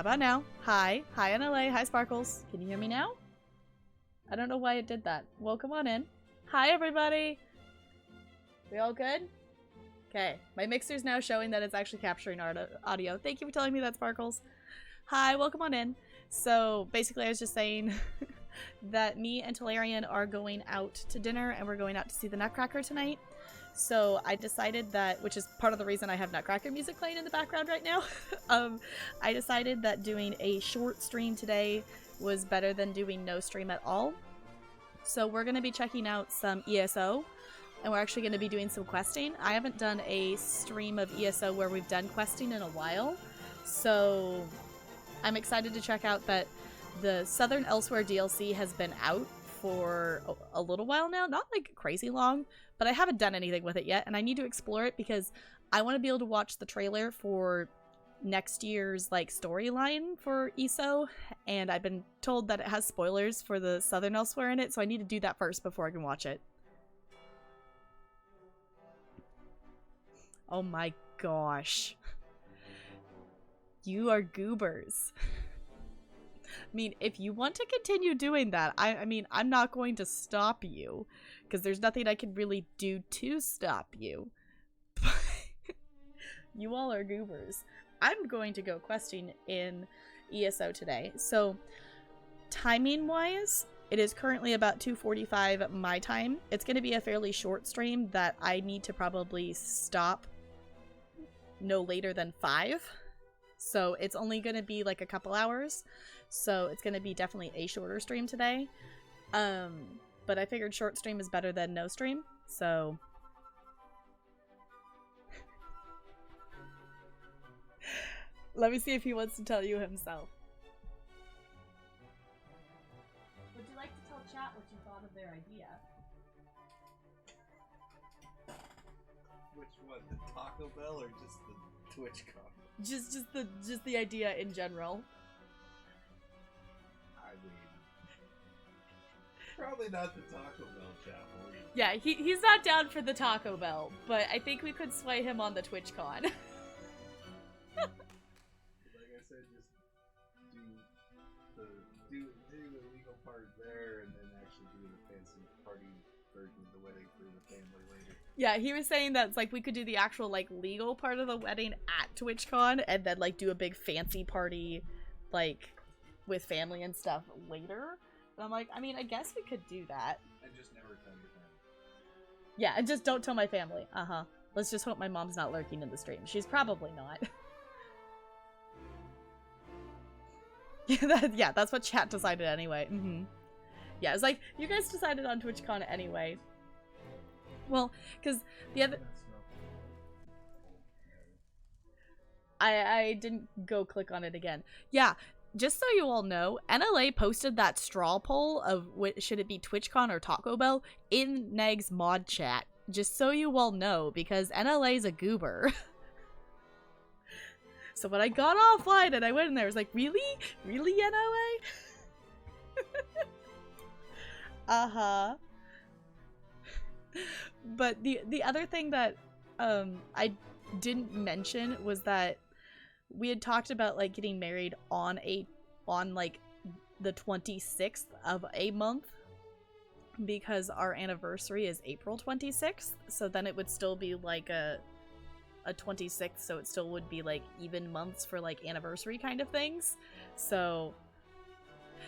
about now? Hi. Hi, NLA. Hi, Sparkles. Can you hear me now? I don't know why it did that. Well, come on in. Hi, everybody. We all good? Okay. My mixer's now showing that it's actually capturing audio. Thank you for telling me that, Sparkles. Hi, welcome on in. So, basically, I was just saying that me and Talarian are going out to dinner, and we're going out to see the Nutcracker tonight. So I decided that, which is part of the reason I have Nutcracker music playing in the background right now, I decided that doing a short stream today was better than doing no stream at all. So we're going to be checking out some ESO, and we're actually going to be doing some questing. I haven't done a stream of ESO where we've done questing in a while, so I'm excited to check out that the Southern Elsweyr DLC has been out for a little while now, not like crazy long, but I haven't done anything with it yet, and I need to explore it because I want to be able to watch the trailer for next year's like storyline for ESO, and I've been told that it has spoilers for the Southern Elsweyr in it, so I need to do that first before I can watch it. Oh my gosh. You are goobers. I mean, if you want to continue doing that, I mean, I'm not going to stop you, because there's nothing I can really do to stop you. You all are goobers. I'm going to go questing in ESO today. So, timing-wise, it is currently about 2:45 my time. It's going to be a fairly short stream that I need to probably stop no later than 5. So it's only going to be like a couple hours. So it's going to be definitely a shorter stream today. But I figured short stream is better than no stream. So let me see if he wants to tell you himself. Would you like to tell chat what you thought of their idea? Which one? The Taco Bell or just the TwitchCon? Just the idea in general. I mean, probably not the Taco Bell chat. Yeah, he's not down for the Taco Bell, but I think we could sway him on the TwitchCon. Like I said, just do the legal part there, and then actually do the fancy party version of the wedding for the family later. Yeah, he was saying that it's like we could do the actual like legal part of the wedding at TwitchCon, and then like do a big fancy party like with family and stuff later. And I'm like, I mean, I guess we could do that. And just never tell your family. Yeah, and just don't tell my family. Let's just hope my mom's not lurking in the stream. She's probably not. Yeah, that's what chat decided anyway. Yeah, it's like, you guys decided on TwitchCon anyway. Well, because the other... I didn't go click on it again. Yeah, just so you all know, NLA posted that straw poll of should it be TwitchCon or Taco Bell in Neg's mod chat. Just so you all know, because NLA's a goober. So when I got offline and I went in there, I was like, really? Really, NLA? But the other thing that I didn't mention was that we had talked about like getting married on like the 26th of a month, because our anniversary is April 26th, so then it would still be like a 26th, so it still would be like even months for like anniversary kind of things. So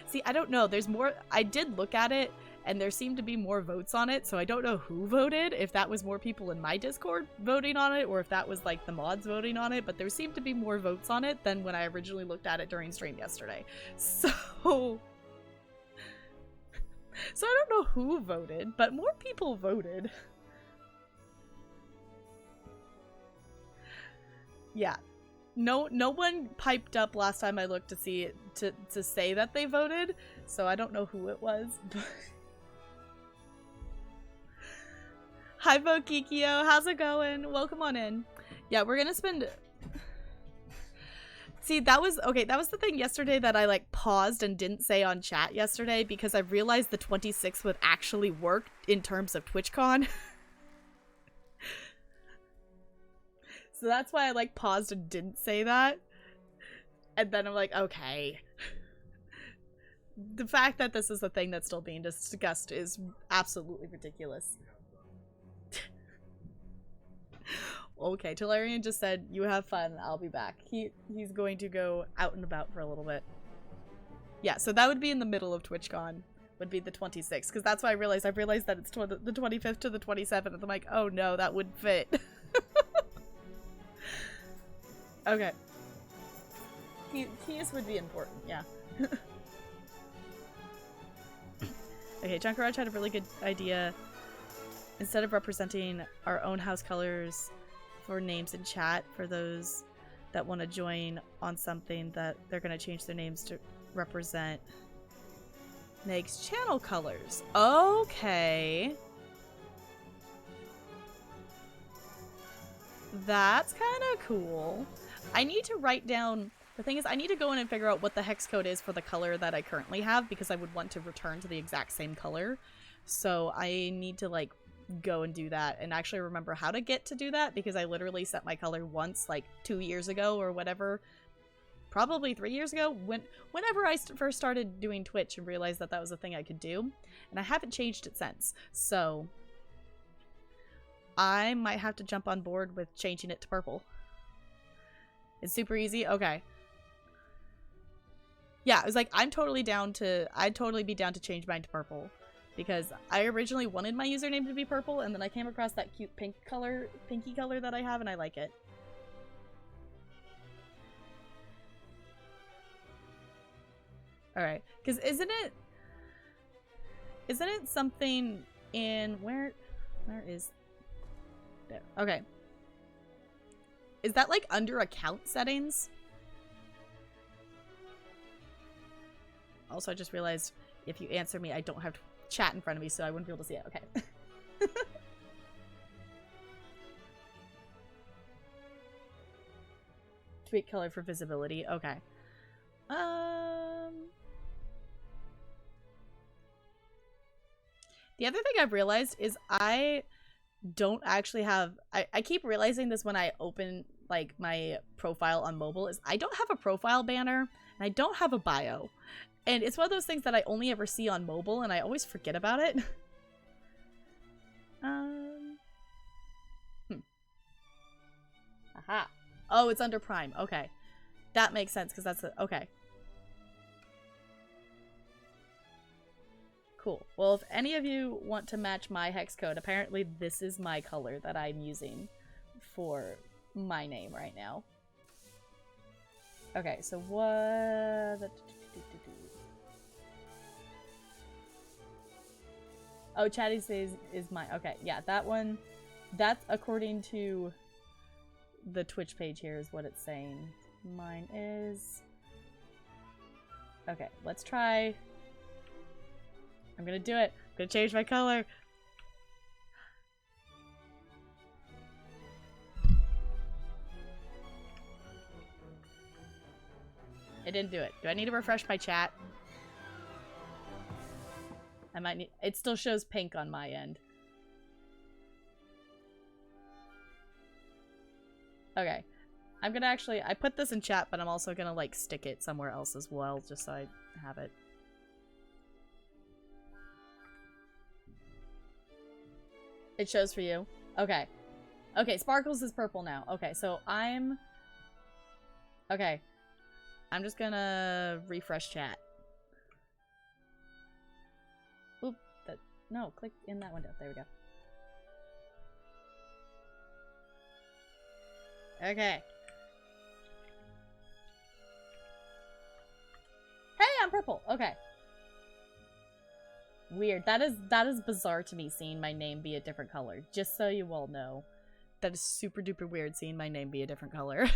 see, I don't know, there's more. I did look at it and there seemed to be more votes on it, so I don't know who voted, if that was more people in my Discord voting on it or if that was like the mods voting on it, but there seemed to be more votes on it than when I originally looked at it during stream yesterday. So I don't know who voted, but more people voted. Yeah, no one piped up last time I looked to see it to say that they voted, so I don't know who it was. Hi Bokikio, how's it going? Welcome on in. Yeah, we're gonna spend... See, that was the thing yesterday that I like paused and didn't say on chat yesterday, because I realized the 26th would actually work in terms of TwitchCon. So that's why I like paused and didn't say that. And then I'm like, okay. The fact that this is a thing that's still being discussed is absolutely ridiculous. Okay, Tolarian just said, you have fun, I'll be back. He's going to go out and about for a little bit. Yeah, so that would be in the middle of TwitchCon, would be the 26th, because that's why I realized that it's the 25th to the 27th, and I'm like, oh no, that wouldn't fit. Okay. Keys would be important, yeah. Okay, Junkaraj had a really good idea. Instead of representing our own house colors for names in chat for those that want to join on something, that they're going to change their names to represent Meg's channel colors. Okay. That's kind of cool. I need to write down... The thing is, I need to go in and figure out what the hex code is for the color that I currently have, because I would want to return to the exact same color. So I need to, like, go and do that and actually remember how to get to do that, because I literally set my color once, like, 2 years ago or whatever. Probably 3 years ago, whenever I first started doing Twitch and realized that that was a thing I could do. And I haven't changed it since. So I might have to jump on board with changing it to purple. It's super easy? Okay. Yeah, I was like, I'd totally be down to change mine to purple. Because I originally wanted my username to be purple, and then I came across that cute pinky color that I have, and I like it. Alright, because isn't it something in, where is, there, okay. Is that like under account settings? Also, I just realized if you answer me, I don't have chat in front of me, so I wouldn't be able to see it. Okay. Tweak color for visibility. Okay. The other thing I've realized is I don't actually have... I keep realizing this when I open, like, my profile on mobile, is I don't have a profile banner, and I don't have a bio. And it's one of those things that I only ever see on mobile, and I always forget about it. Aha. Oh, it's under Prime. Okay. That makes sense, because that's a... Okay. Cool. Well, if any of you want to match my hex code, apparently this is my color that I'm using for my name right now. Okay, so what... Oh, Chatty says is mine. Okay, yeah, that one, that's according to the Twitch page here is what it's saying. Mine is... Okay, let's try... I'm gonna do it. I'm gonna change my color. I didn't do it. Do I need to refresh my chat? I might need... It still shows pink on my end. Okay. I'm gonna actually... I put this in chat, but I'm also gonna, like, stick it somewhere else as well, just so I have it. It shows for you? Okay. Okay, Sparkles is purple now. Okay, so I'm... Okay. I'm just gonna refresh chat. Oop. No, click in that window. There we go. Okay. Hey, I'm purple. Okay. Weird. That is bizarre to me, seeing my name be a different color. Just so you all know. That is super duper weird, seeing my name be a different color.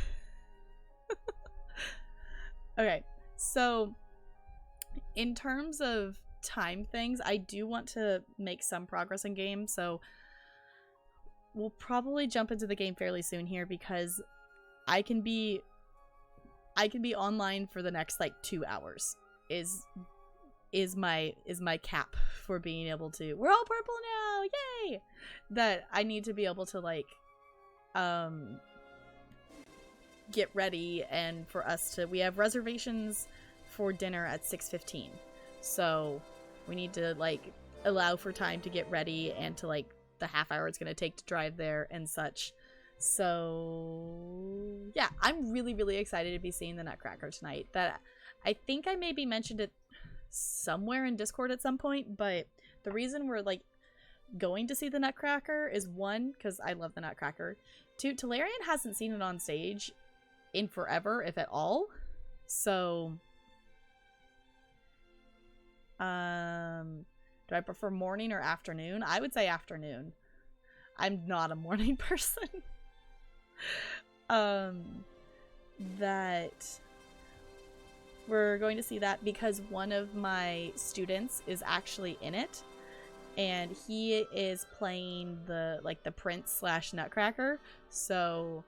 Okay. So, in terms of time things, I do want to make some progress in game, so we'll probably jump into the game fairly soon here, because I can be online for the next like 2 hours is my cap for being able to... We're all purple now, yay! That I need to be able to, like, get ready and for us to, we have reservations for dinner at 6:15. So we need to like allow for time to get ready and to like the half hour it's going to take to drive there and such. So yeah, I'm really, really excited to be seeing the Nutcracker tonight. That I think I maybe mentioned it somewhere in Discord at some point, but the reason we're like going to see the Nutcracker is one, because I love the Nutcracker. Two, Talarian hasn't seen it on stage in forever, if at all. So do I prefer morning or afternoon? I would say afternoon. I'm not a morning person. That we're going to see that because one of my students is actually in it, and he is playing the like the prince slash Nutcracker. So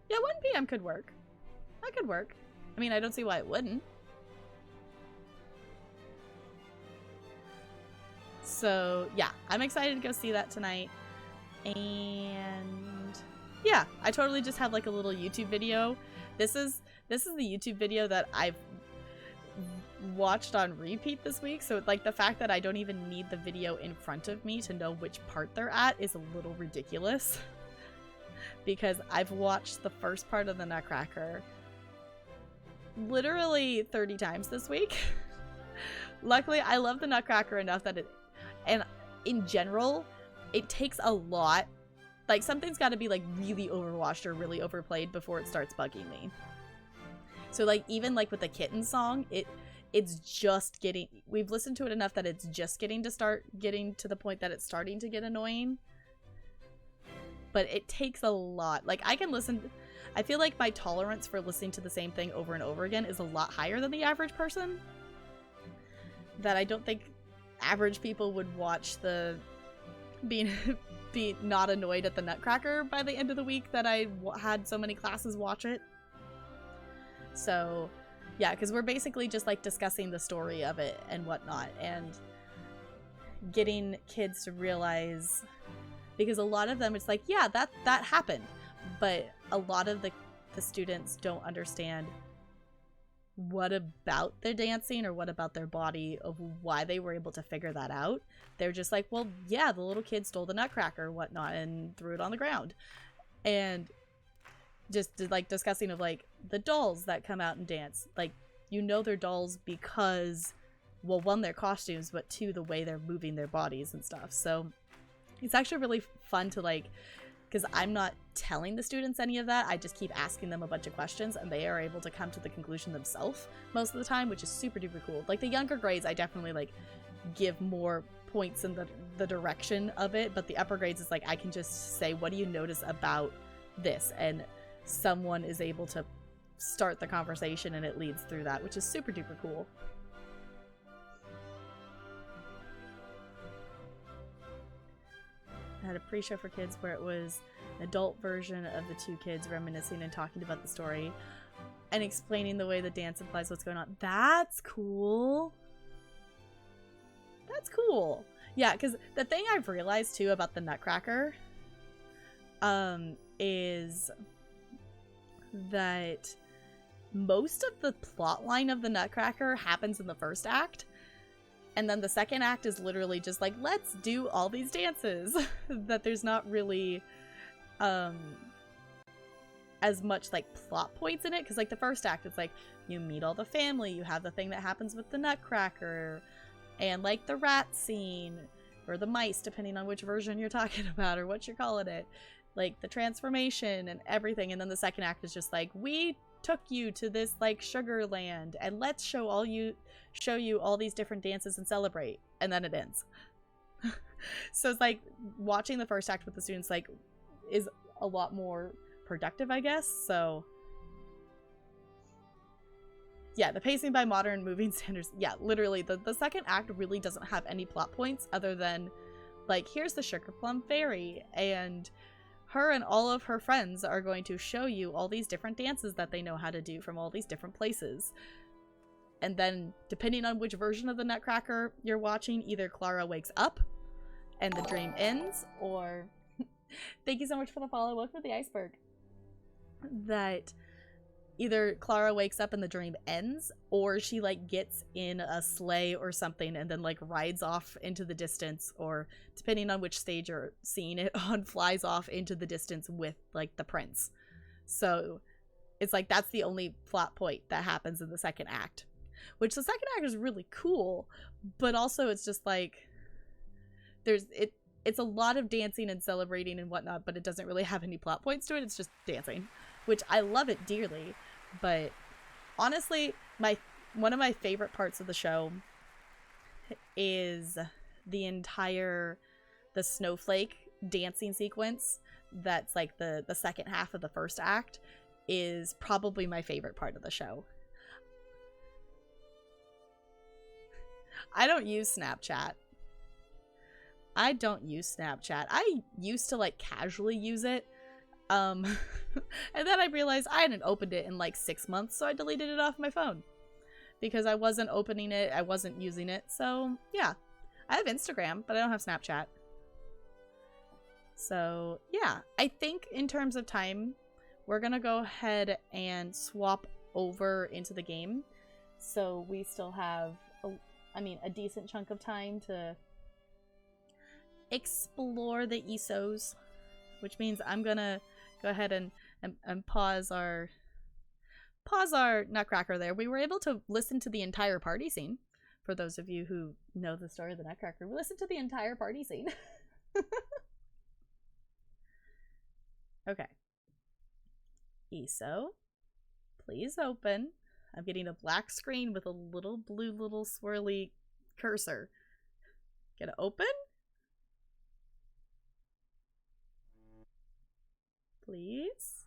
yeah, 1 p.m. could work. That could work. I mean, I don't see why it wouldn't. So yeah, I'm excited to go see that tonight. And yeah, I totally just have like a little YouTube video. This is the YouTube video that I've watched on repeat this week. So like the fact that I don't even need the video in front of me to know which part they're at is a little ridiculous. Because I've watched the first part of the Nutcracker literally 30 times this week. Luckily, I love the Nutcracker enough that and in general, it takes a lot. Like, something's got to be, like, really overwatched or really overplayed before it starts bugging me. So, like, even, like, with the Kitten song, it's just getting... We've listened to it enough that it's just getting to the point that it's starting to get annoying. But it takes a lot. Like, I can listen... I feel like my tolerance for listening to the same thing over and over again is a lot higher than the average person. That I don't think average people would watch the... be not annoyed at the Nutcracker by the end of the week that I had so many classes watch it. So, yeah, because we're basically just, like, discussing the story of it and whatnot, and getting kids to realize... Because a lot of them, it's like, yeah, that happened. But a lot of the students don't understand what about their dancing or what about their body of why they were able to figure that out. They're just like, well, yeah, the little kid stole the Nutcracker or whatnot and threw it on the ground. And just like discussing of like the dolls that come out and dance. Like, you know, they're dolls because, well, one, their costumes, but two, the way they're moving their bodies and stuff. So it's actually really fun to like, because I'm not telling the students any of that. I just keep asking them a bunch of questions and they are able to come to the conclusion themselves most of the time, which is super duper cool. Like the younger grades, I definitely like give more points in the direction of it, but the upper grades is like, I can just say, what do you notice about this? And someone is able to start the conversation and it leads through that, which is super duper cool. I had a pre-show for kids where it was an adult version of the two kids reminiscing and talking about the story and explaining the way the dance implies what's going on. That's cool. That's cool. Yeah, because the thing I've realized too about the Nutcracker is that most of the plot line of the Nutcracker happens in the first act. And then the second act is literally just like, let's do all these dances. That there's not really as much like plot points in it. Because like the first act, it's like you meet all the family. You have the thing that happens with the Nutcracker. And like the rat scene. Or the mice, depending on which version you're talking about. Or what you're calling it. Like the transformation and everything. And then the second act is just like, we took you to this like sugar land. And let's show you all these different dances and celebrate, and then it ends. So it's like watching the first act with the students like is a lot more productive, I guess. So yeah, the pacing by modern moving standards, yeah, literally the second act really doesn't have any plot points other than like, here's the Sugar Plum Fairy, and her and all of her friends are going to show you all these different dances that they know how to do from all these different places. And then, depending on which version of the Nutcracker you're watching, either Clara wakes up and the dream ends, or Thank you so much for the follow. Welcome to the iceberg. That either Clara wakes up and the dream ends, or she like gets in a sleigh or something and then like rides off into the distance, or depending on which stage you're seeing it on, flies off into the distance with like the prince. So it's like that's the only plot point that happens in the second act, which the second act is really cool, but also it's just like it's a lot of dancing and celebrating and whatnot, but it doesn't really have any plot points to it. It's just dancing, which I love it dearly. But honestly, one of my favorite parts of the show is the snowflake dancing sequence. That's like the second half of the first act is probably my favorite part of the show. I don't use Snapchat. I used to like casually use it. And then I realized I hadn't opened it in like 6 months, so I deleted it off my phone. Because I wasn't opening it, I wasn't using it, so yeah. I have Instagram, but I don't have Snapchat. So yeah, I think in terms of time, we're gonna go ahead and swap over into the game. So we still have, a decent chunk of time to explore the ESOs. Which means I'm gonna go ahead and pause our Nutcracker there. We were able to listen to the entire party scene. For those of you who know the story of the Nutcracker, we listened to the entire party scene. Okay. ESO, please open. I'm getting a black screen with a little blue little swirly cursor. Gonna open? Please?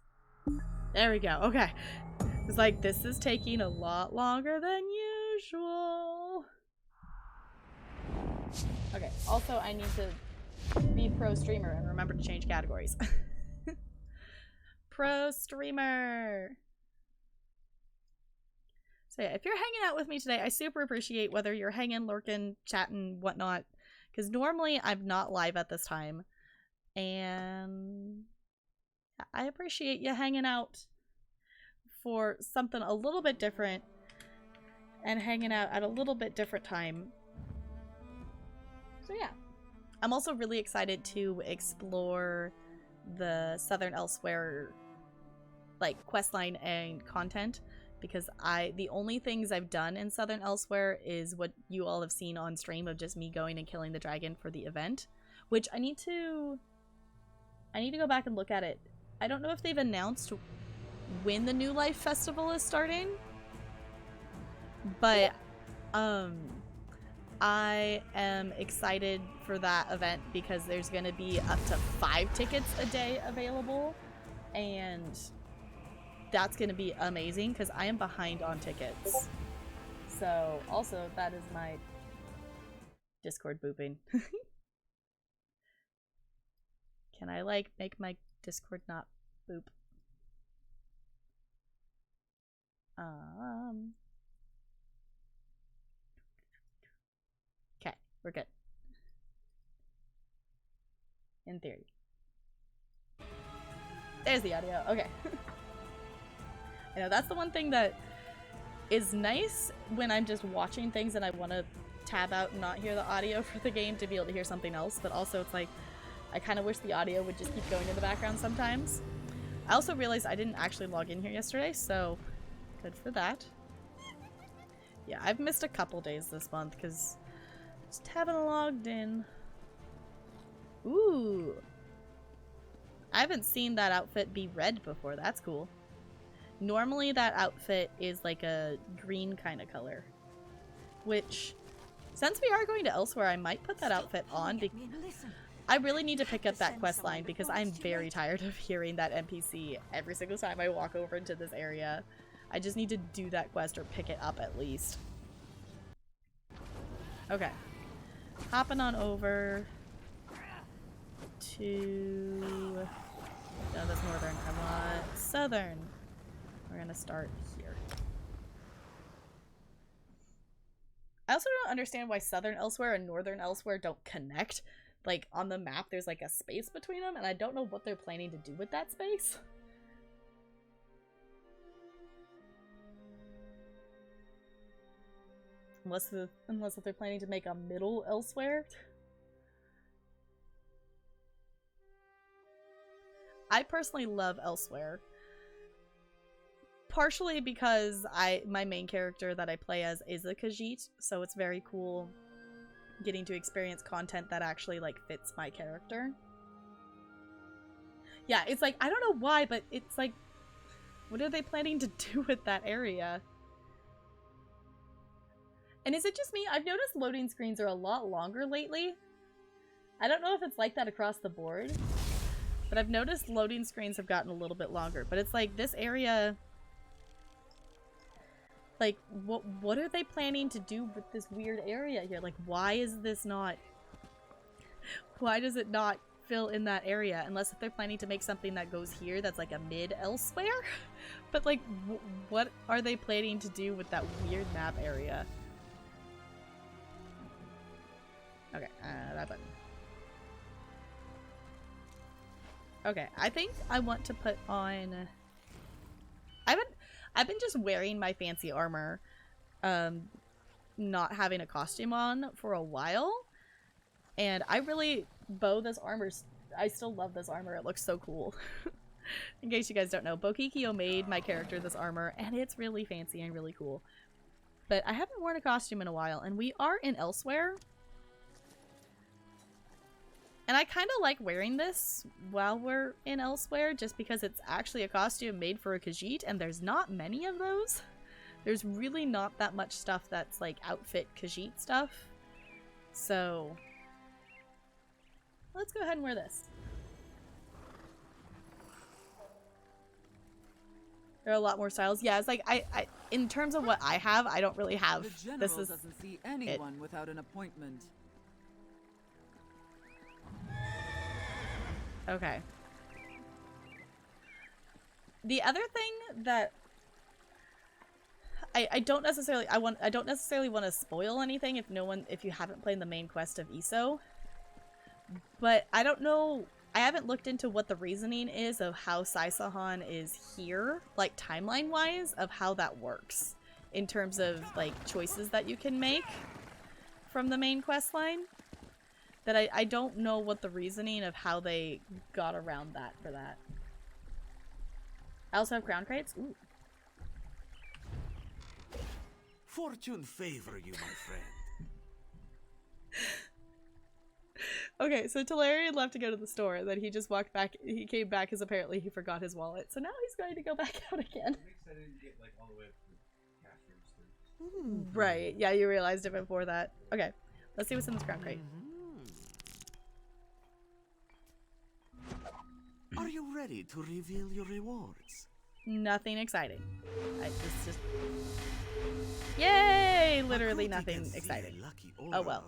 There we go. Okay. It's like, this is taking a lot longer than usual. Okay. Also, I need to be pro streamer and remember to change categories. Pro streamer. So yeah, if you're hanging out with me today, I super appreciate whether you're hanging, lurking, chatting, whatnot. Because normally I'm not live at this time. And I appreciate you hanging out for something a little bit different and hanging out at a little bit different time. So yeah. I'm also really excited to explore the Southern Elsweyr like questline and content, because the only things I've done in Southern Elsweyr is what you all have seen on stream of just me going and killing the dragon for the event, which I need to go back and look at it. I don't know if they've announced when the New Life Festival is starting, but I am excited for that event because there's going to be up to 5 tickets a day available, and that's going to be amazing because I am behind on tickets. So also that is my Discord booping. Can I like make my Discord not boop? Okay, we're good. In theory. There's the audio. Okay. I know that's the one thing that is nice when I'm just watching things and I want to tab out and not hear the audio for the game to be able to hear something else, but also it's like I kind of wish the audio would just keep going in the background sometimes. I also realized I didn't actually log in here yesterday, so good for that. Yeah, I've missed a couple days this month because just haven't logged in. Ooh. I haven't seen that outfit be red before. That's cool. Normally that outfit is like a green kind of color. Which, since we are going to Elsweyr, I might put that outfit on. I really need to pick up that quest line because I'm very tired of hearing that NPC every single time I walk over into this area. I just need to do that quest or pick it up at least. Okay. Hopping on over to... No, that's northern. I want southern. We're gonna start here. I also don't understand why Southern Elsweyr and Northern Elsweyr don't connect. like, on the map, there's, like, a space between them, and I don't know what they're planning to do with that space. Unless if they're planning to make a middle Elsweyr. I personally love Elsweyr. Partially because my main character that I play as is a Khajiit, so it's very cool getting to experience content that actually, like, fits my character. Yeah, it's like, I don't know why, but it's like, what are they planning to do with that area? And is it just me? I've noticed loading screens are a lot longer lately. I don't know if it's like that across the board, but I've noticed loading screens have gotten a little bit longer. But it's like, this area... Like, what are they planning to do with this weird area here? Like, why is this not... Why does it not fill in that area? Unless if they're planning to make something that goes here that's like a mid-Elsweyr? But, like, what are they planning to do with that weird map area? Okay, that button. Okay, I think I want to put on... I've been just wearing my fancy armor, not having a costume on for a while, and I really, this armor, I still love this armor, it looks so cool. In case you guys don't know, Bokikyo made my character this armor, and it's really fancy and really cool. But I haven't worn a costume in a while, and we are in Elsweyr. And I kind of like wearing this while we're in Elsweyr, just because it's actually a costume made for a Khajiit, and there's not many of those. There's really not that much stuff that's like outfit Khajiit stuff. So let's go ahead and wear this. There are a lot more styles. Yeah, it's like I in terms of what I have, I don't really have. The general This is doesn't see anyone without an appointment. Okay. The other thing that I don't necessarily want to spoil anything if you haven't played the main quest of ESO. But I don't know, I haven't looked into what the reasoning is of how Saisahan is here, like timeline wise, of how that works in terms of like choices that you can make from the main quest line. That I don't know what the reasoning of how they got around that for that. I also have crown crates. Ooh. Fortune favor you, my friend. Okay, so Talarian left to go to the store, and then he just walked back. He came back because apparently he forgot his wallet. So now he's going to go back out again. I didn't get like all the way up to the cash register. Right, yeah, you realized it before that. Okay, let's see what's in this crown crate. Are you ready to reveal your rewards? Nothing exciting. It's just... Yay! Literally nothing exciting. Oh well.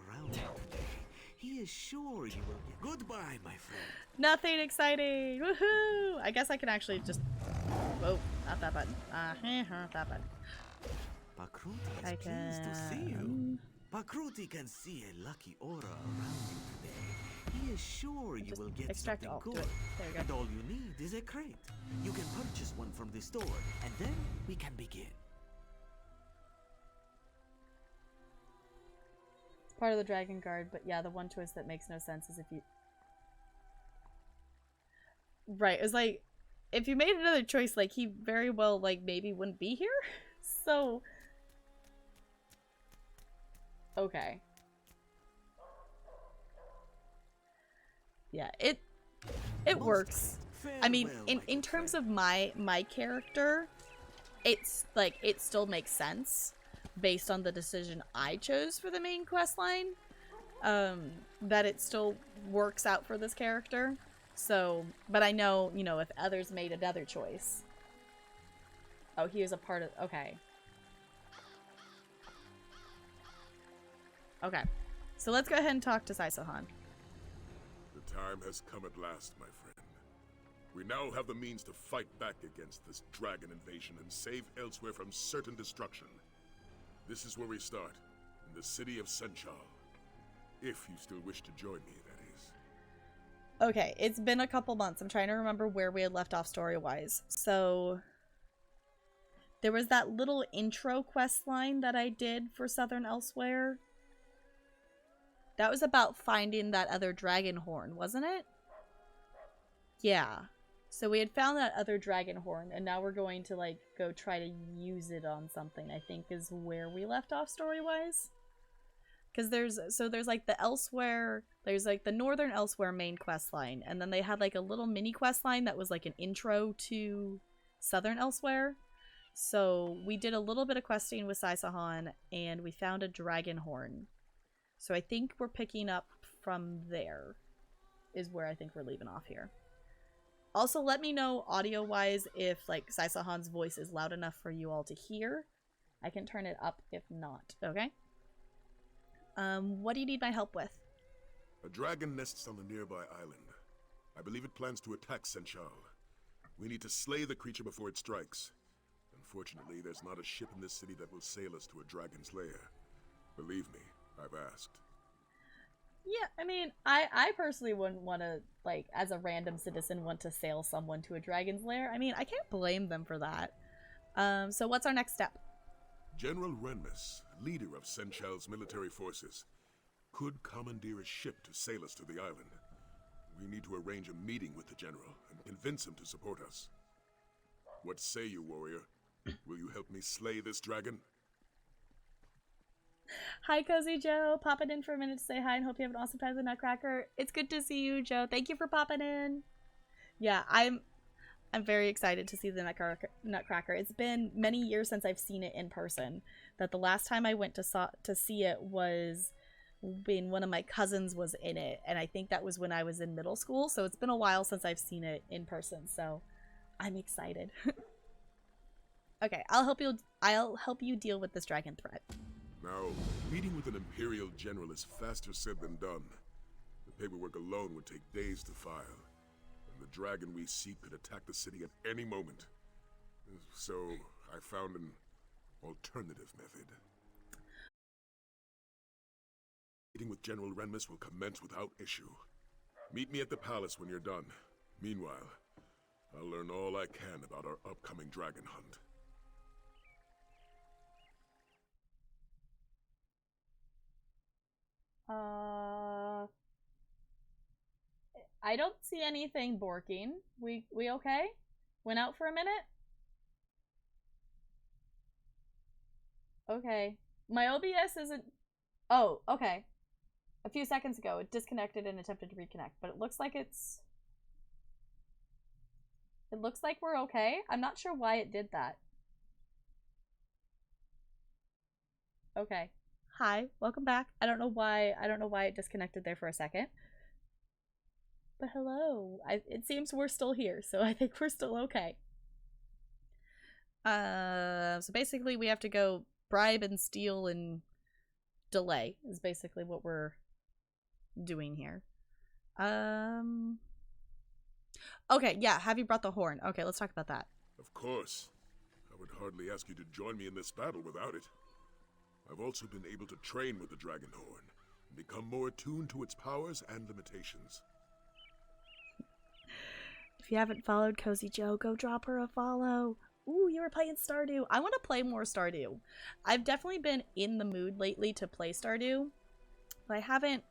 He is sure you will get... Goodbye, my friend. Nothing exciting! Woohoo! I guess I can actually just... Whoa, not that button. Not that button. Pakruti is pleased to see you. Pakruti can see a lucky aura around you today. He is sure you will get something good. There we go. And all you need is a crate. You can purchase one from the store, and then we can begin. It's part of the Dragon Guard, but yeah, the one twist that makes no sense is if you... Right, it's like, if you made another choice, like, he very well, like, maybe wouldn't be here? So... Okay. Yeah, it works. I mean, in terms of my character, it's like it still makes sense based on the decision I chose for the main quest line. That it still works out for this character. So, but I know, you know, if others made another choice. Oh, he is a part of... Okay. Okay. So let's go ahead and talk to Saisahan. The time has come at last, my friend. We now have the means to fight back against this dragon invasion and save Elsweyr from certain destruction. This is where we start, in the city of Senchal. If you still wish to join me, that is. Okay, it's been a couple months. I'm trying to remember where we had left off story-wise. So there was that little intro quest line that I did for Southern Elsweyr. That was about finding that other dragon horn, wasn't it? Yeah. So we had found that other dragon horn, and now we're going to, like, go try to use it on something, I think is where we left off story-wise. Because there's like the Elsweyr, there's like the Northern Elsweyr main quest line, and then they had like a little mini quest line that was like an intro to Southern Elsweyr. So we did a little bit of questing with Saisahan, and we found a dragon horn. So I think we're picking up from there, is where I think we're leaving off here. Also, let me know audio-wise if like Saisahan's voice is loud enough for you all to hear. I can turn it up if not, okay? What do you need my help with? A dragon nests on a nearby island. I believe it plans to attack Senchal. We need to slay the creature before it strikes. Unfortunately, there's not a ship in this city that will sail us to a dragon's lair. Believe me, I've asked. Yeah, I mean, I personally wouldn't want to, like, as a random citizen, want to sail someone to a dragon's lair. I mean, I can't blame them for that. So what's our next step? General Renmus, leader of Senchal's military forces, could commandeer a ship to sail us to the island. We need to arrange a meeting with the general and convince him to support us. What say you, warrior? Will you help me slay this dragon? Hi, Cozy Joe. Popping in for a minute to say hi and hope you have an awesome time with the Nutcracker. It's good to see you, Joe. Thank you for popping in. Yeah, I'm very excited to see the Nutcracker. It's been many years since I've seen it in person. That the last time I went to see it was when one of my cousins was in it, and I think that was when I was in middle school. So it's been a while since I've seen it in person. So I'm excited. Okay, I'll help you deal with this dragon threat. Now, meeting with an Imperial general is faster said than done. The paperwork alone would take days to file. The dragon we seek could attack the city at any moment. So, I found an alternative method. Meeting with General Renmus will commence without issue. Meet me at the palace when you're done. Meanwhile, I'll learn all I can about our upcoming dragon hunt. I don't see anything borking. We okay? Went out for a minute? Okay. My OBS isn't... Oh, okay. A few seconds ago, it disconnected and attempted to reconnect, but it looks like it's... It looks like we're okay. I'm not sure why it did that. Okay. Hi, welcome back. I don't know why it disconnected there for a second. But hello. It seems we're still here, so I think we're still okay. So basically we have to go bribe and steal and delay is basically what we're doing here. Okay, yeah, have you brought the horn? Okay, let's talk about that. Of course. I would hardly ask you to join me in this battle without it. I've also been able to train with the dragon horn and become more attuned to its powers and limitations. If you haven't followed Cozy Joe, go drop her a follow. Ooh, you were playing Stardew. I want to play more Stardew. I've definitely been in the mood lately to play Stardew, but I haven't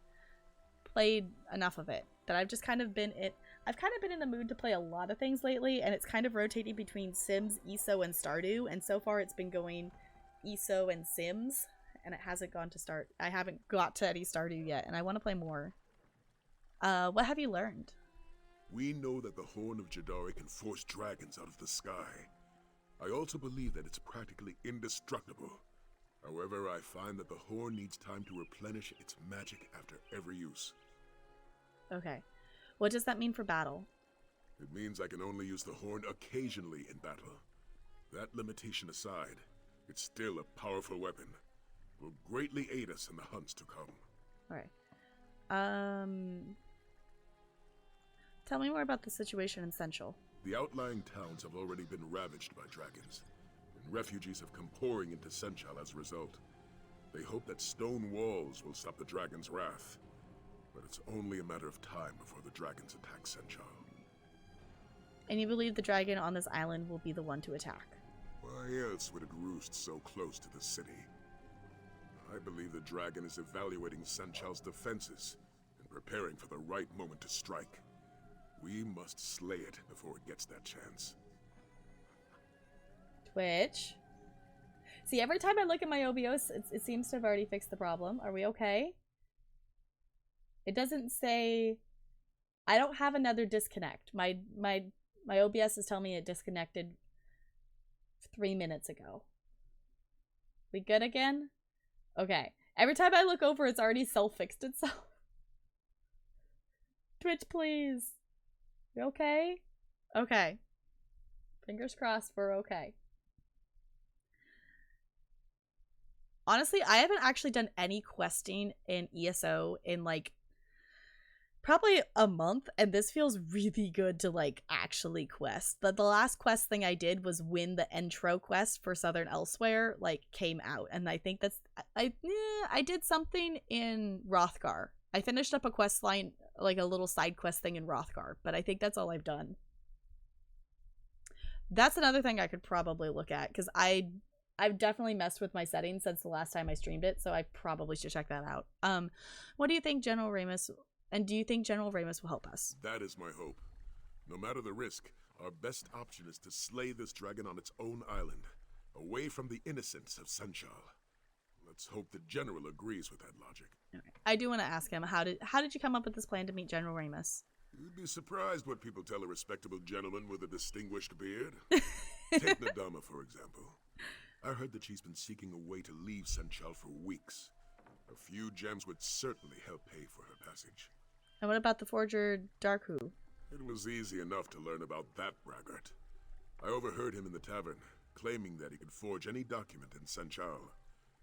played enough of it. That I've just kind of been I've kind of been in the mood to play a lot of things lately, and it's kind of rotating between Sims, ESO, and Stardew, and so far it's been going ESO and Sims, and it hasn't gone to start. I haven't got to any Stardew yet, and I want to play more. What have you learned? We know that the Horn of Jadari can force dragons out of the sky. I also believe that it's practically indestructible. However, I find that the horn needs time to replenish its magic after every use. Okay. What does that mean for battle? It means I can only use the horn occasionally in battle. That limitation aside, it's still a powerful weapon. It will greatly aid us in the hunts to come. Alright. Tell me more about the situation in Central. The outlying towns have already been ravaged by dragons, and refugees have come pouring into Senchal as a result. They hope that stone walls will stop the dragon's wrath. But But it's only a matter of time before the dragons attack Senchal. And you believe the dragon on this island will be the one to attack? Why else would it roost so close to the city? I believe the dragon is evaluating Senchal's defenses and preparing for the right moment to strike. We must slay it before it gets that chance. Twitch. See, every time I look at my OBOs, it seems to have already fixed the problem. Are we okay? It doesn't say... I don't have another disconnect. My OBS is telling me it disconnected 3 minutes ago. We good again? Okay. Every time I look over, it's already self-fixed itself. Twitch, please. You okay? Okay. Fingers crossed we're okay. Honestly, I haven't actually done any questing in ESO in like probably a month, and this feels really good to like actually quest. But the last quest thing I did was win the intro quest for Southern Elsweyr, like came out, and I think that's I did something in Rothgar. I finished up a quest line, like a little side quest thing in Rothgar, but I think that's all I've done. That's another thing I could probably look at, because I've definitely messed with my settings since the last time I streamed it, so I probably should check that out. What do you think, General Ramus? And do you think General Ramus will help us? That is my hope. No matter the risk, our best option is to slay this dragon on its own island, away from the innocence of Senchal. Let's hope the General agrees with that logic. Okay. I do want to ask him, how did you come up with this plan to meet General Ramus? You'd be surprised what people tell a respectable gentleman with a distinguished beard. Take Nadama, for example. I heard that she's been seeking a way to leave Senchal for weeks. A few gems would certainly help pay for her passage. And what about the forger Darkhu? It was easy enough to learn about that braggart. I overheard him in the tavern, claiming that he could forge any document in Senchal.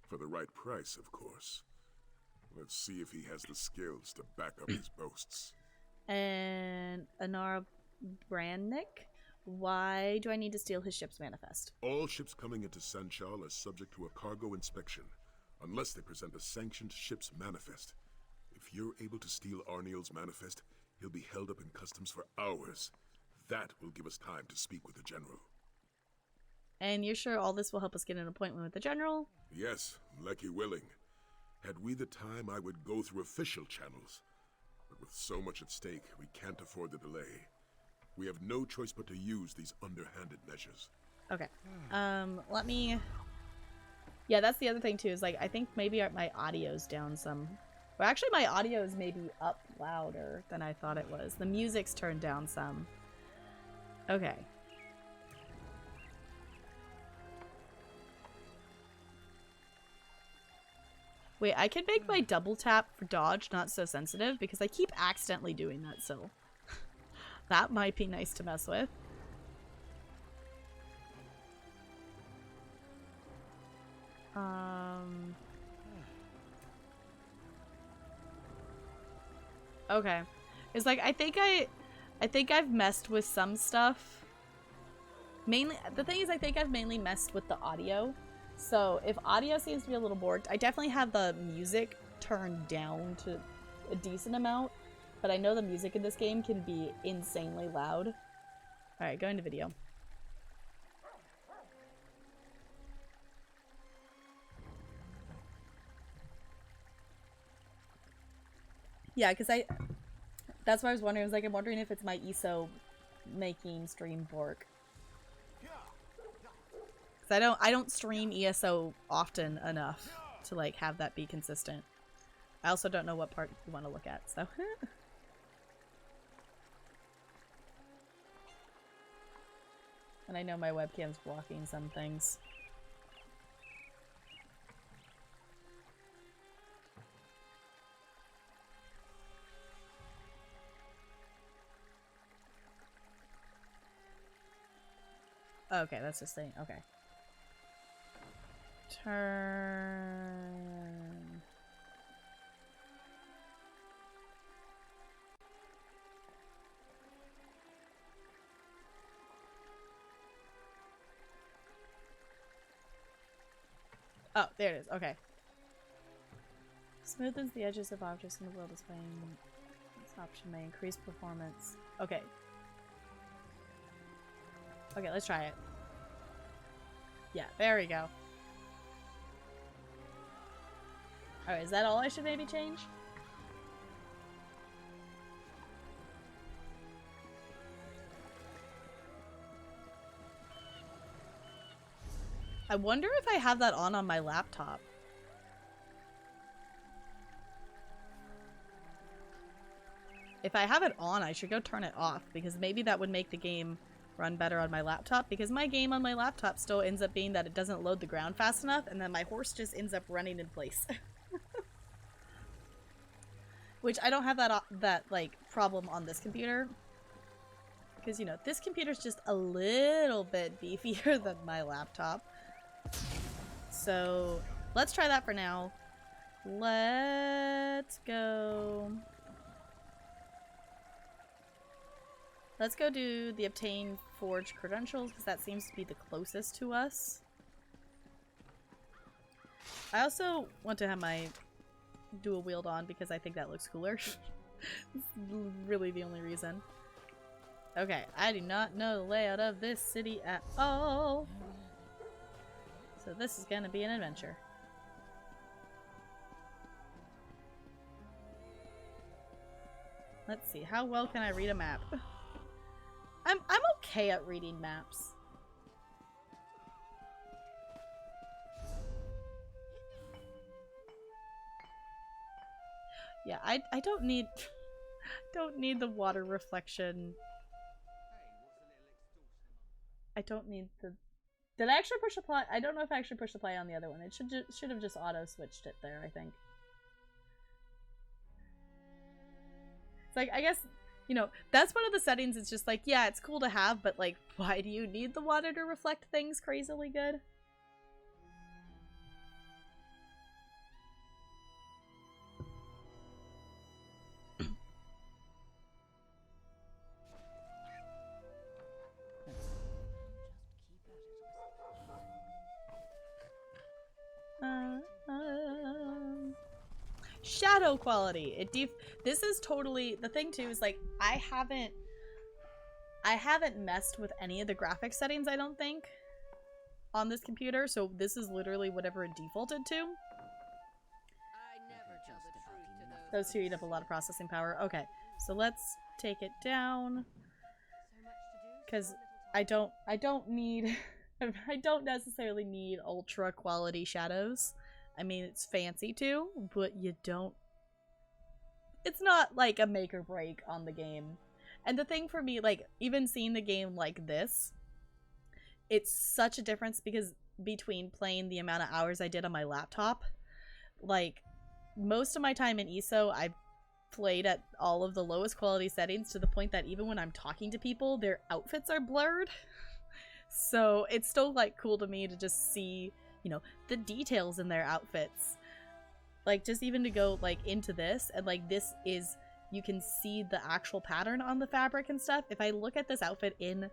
For the right price, of course. Let's see if he has the skills to back up his boasts. And Anara Brandnik? Why do I need to steal his ship's manifest? All ships coming into Senchal are subject to a cargo inspection, unless they present a sanctioned ship's manifest. If you're able to steal Arniel's manifest, he'll be held up in customs for hours. That will give us time to speak with the General. And you're sure all this will help us get an appointment with the General? Yes, lucky willing. Had we the time, I would go through official channels. But with so much at stake, we can't afford the delay. We have no choice but to use these underhanded measures. Okay. Let me... Yeah, that's the other thing, too, is, like, I think maybe my audio's down some. Well, actually, my audio is maybe up louder than I thought it was. The music's turned down some. Okay. Wait, I can make my double tap for dodge not so sensitive, because I keep accidentally doing that, so... That might be nice to mess with. Okay. It's like, I think I've messed with some stuff. Mainly, the thing is, I think I've mainly messed with the audio. So if audio seems to be a little bored, I definitely have the music turned down to a decent amount. But I know the music in this game can be insanely loud. Alright, go into video. Yeah, because that's what I was wondering. I was like, I'm wondering if it's my ESO making stream bork. Because I don't stream ESO often enough to like have that be consistent. I also don't know what part you want to look at, so... And I know my webcam's blocking some things. Okay, that's just saying. Okay. Turn. Oh, there it is. Okay. Smoothens the edges of objects in the world displaying Option may increase performance. Okay. Okay, let's try it. Yeah, there we go. Alright, is that all I should maybe change? I wonder if I have that on my laptop. If I have it on, I should go turn it off, because maybe that would make the game run better on my laptop, because my game on my laptop still ends up being that it doesn't load the ground fast enough, and then my horse just ends up running in place. Which I don't have that like problem on this computer, because you know this computer's just a little bit beefier than my laptop. So let's try that for now. Let's go do the obtain forged credentials, because that seems to be the closest to us. I also want to have my dual wield on because I think that looks cooler. That's really the only reason. Okay, I do not know the layout of this city at all. So this is gonna be an adventure. Let's see, how well can I read a map? I'm okay at reading maps. Yeah, I don't need the water reflection. I don't need the. Did I actually push the play? I don't know if I actually pushed the play on the other one. It should have just auto switched it there, I think. It's like, I guess, you know, that's one of the settings. It's just like, yeah, it's cool to have, but like, why do you need the water to reflect things crazily good? Shadow quality. This is totally the thing too. Is like I haven't messed with any of the graphic settings, I don't think, on this computer. So this is literally whatever it defaulted to. Those two eat up a lot of processing power. Okay, so let's take it down, because I don't need I don't necessarily need ultra quality shadows. I mean, it's fancy too, but you don't. It's not like a make or break on the game. And the thing for me, like, even seeing the game like this, it's such a difference because between playing the amount of hours I did on my laptop, like, most of my time in ESO, I played at all of the lowest quality settings to the point that even when I'm talking to people, their outfits are blurred. So it's still, like, cool to me to just see, you know, the details in their outfits. Like, just even to go, like, into this, and, like, this is, you can see the actual pattern on the fabric and stuff. If I look at this outfit in,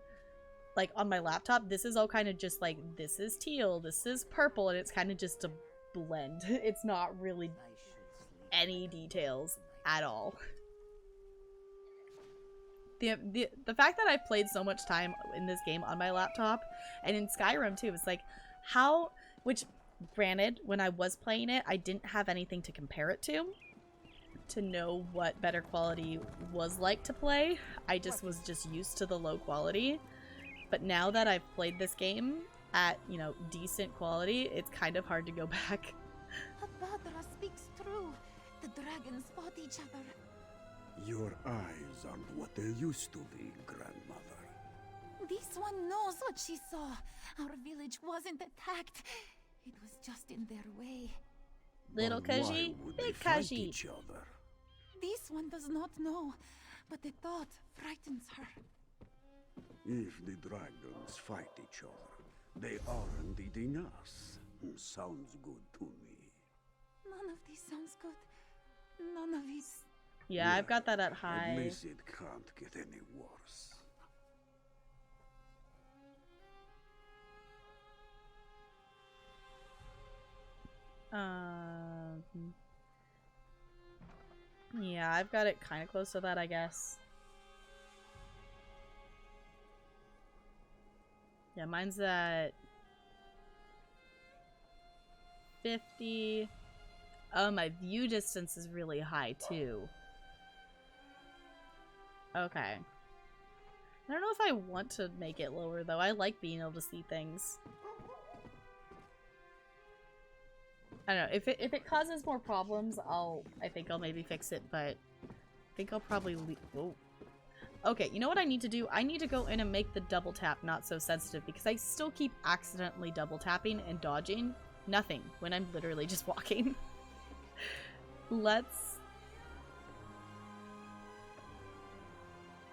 like, on my laptop, this is all kind of just, like, this is teal, this is purple, and it's kind of just a blend. It's not really any details at all. The fact that I've played so much time in this game on my laptop, and in Skyrim too, it's like, how, which, granted, when I was playing it, I didn't have anything to compare it to know what better quality was like to play. I just was just used to the low quality. But now that I've played this game at, you know, decent quality, it's kind of hard to go back. Abadra speaks true. The dragons fought each other. Your eyes aren't what they used to be, grandmother. This one knows what she saw. Our village wasn't attacked. It was just in their way. Little But why Kaji, would they big fight Kaji. each other? This one does not know, but the thought frightens her. If the dragons fight each other, they aren't eating us. Sounds good to me. None of this sounds good. None of it. Yeah, I've got that at high. At least it can't get any worse. Yeah, I've got it kind of close to that, I guess. Yeah, mine's at 50. Oh, my view distance is really high, too. Okay. I don't know if I want to make it lower, though. I like being able to see things. I don't know. If it causes more problems, I think I'll maybe fix it, but I think I'll probably leave. Whoa. Okay, you know what I need to do? I need to go in and make the double tap not so sensitive because I still keep accidentally double tapping and dodging nothing when I'm literally just walking.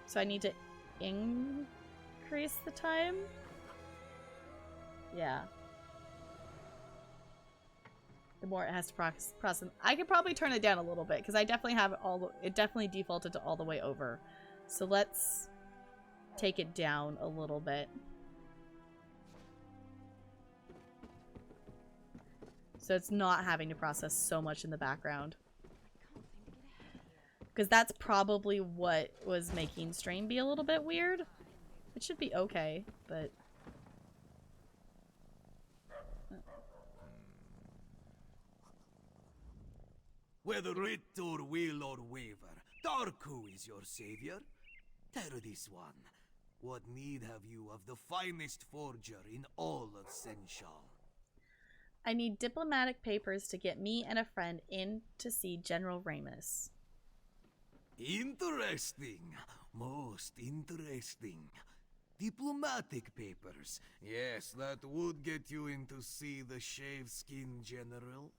So I need to increase the time? Yeah. The more it has to process. I could probably turn it down a little bit because I definitely have it definitely defaulted to all the way over. So let's take it down a little bit. So it's not having to process so much in the background. Because that's probably what was making stream be a little bit weird. It should be okay, but... Whether writ or will or waver, Darku is your savior. Tell this one, what need have you of the finest forger in all of Senshal? I need diplomatic papers to get me and a friend in to see General Ramus. Interesting. Most interesting. Diplomatic papers. Yes, that would get you in to see the shave-skin general.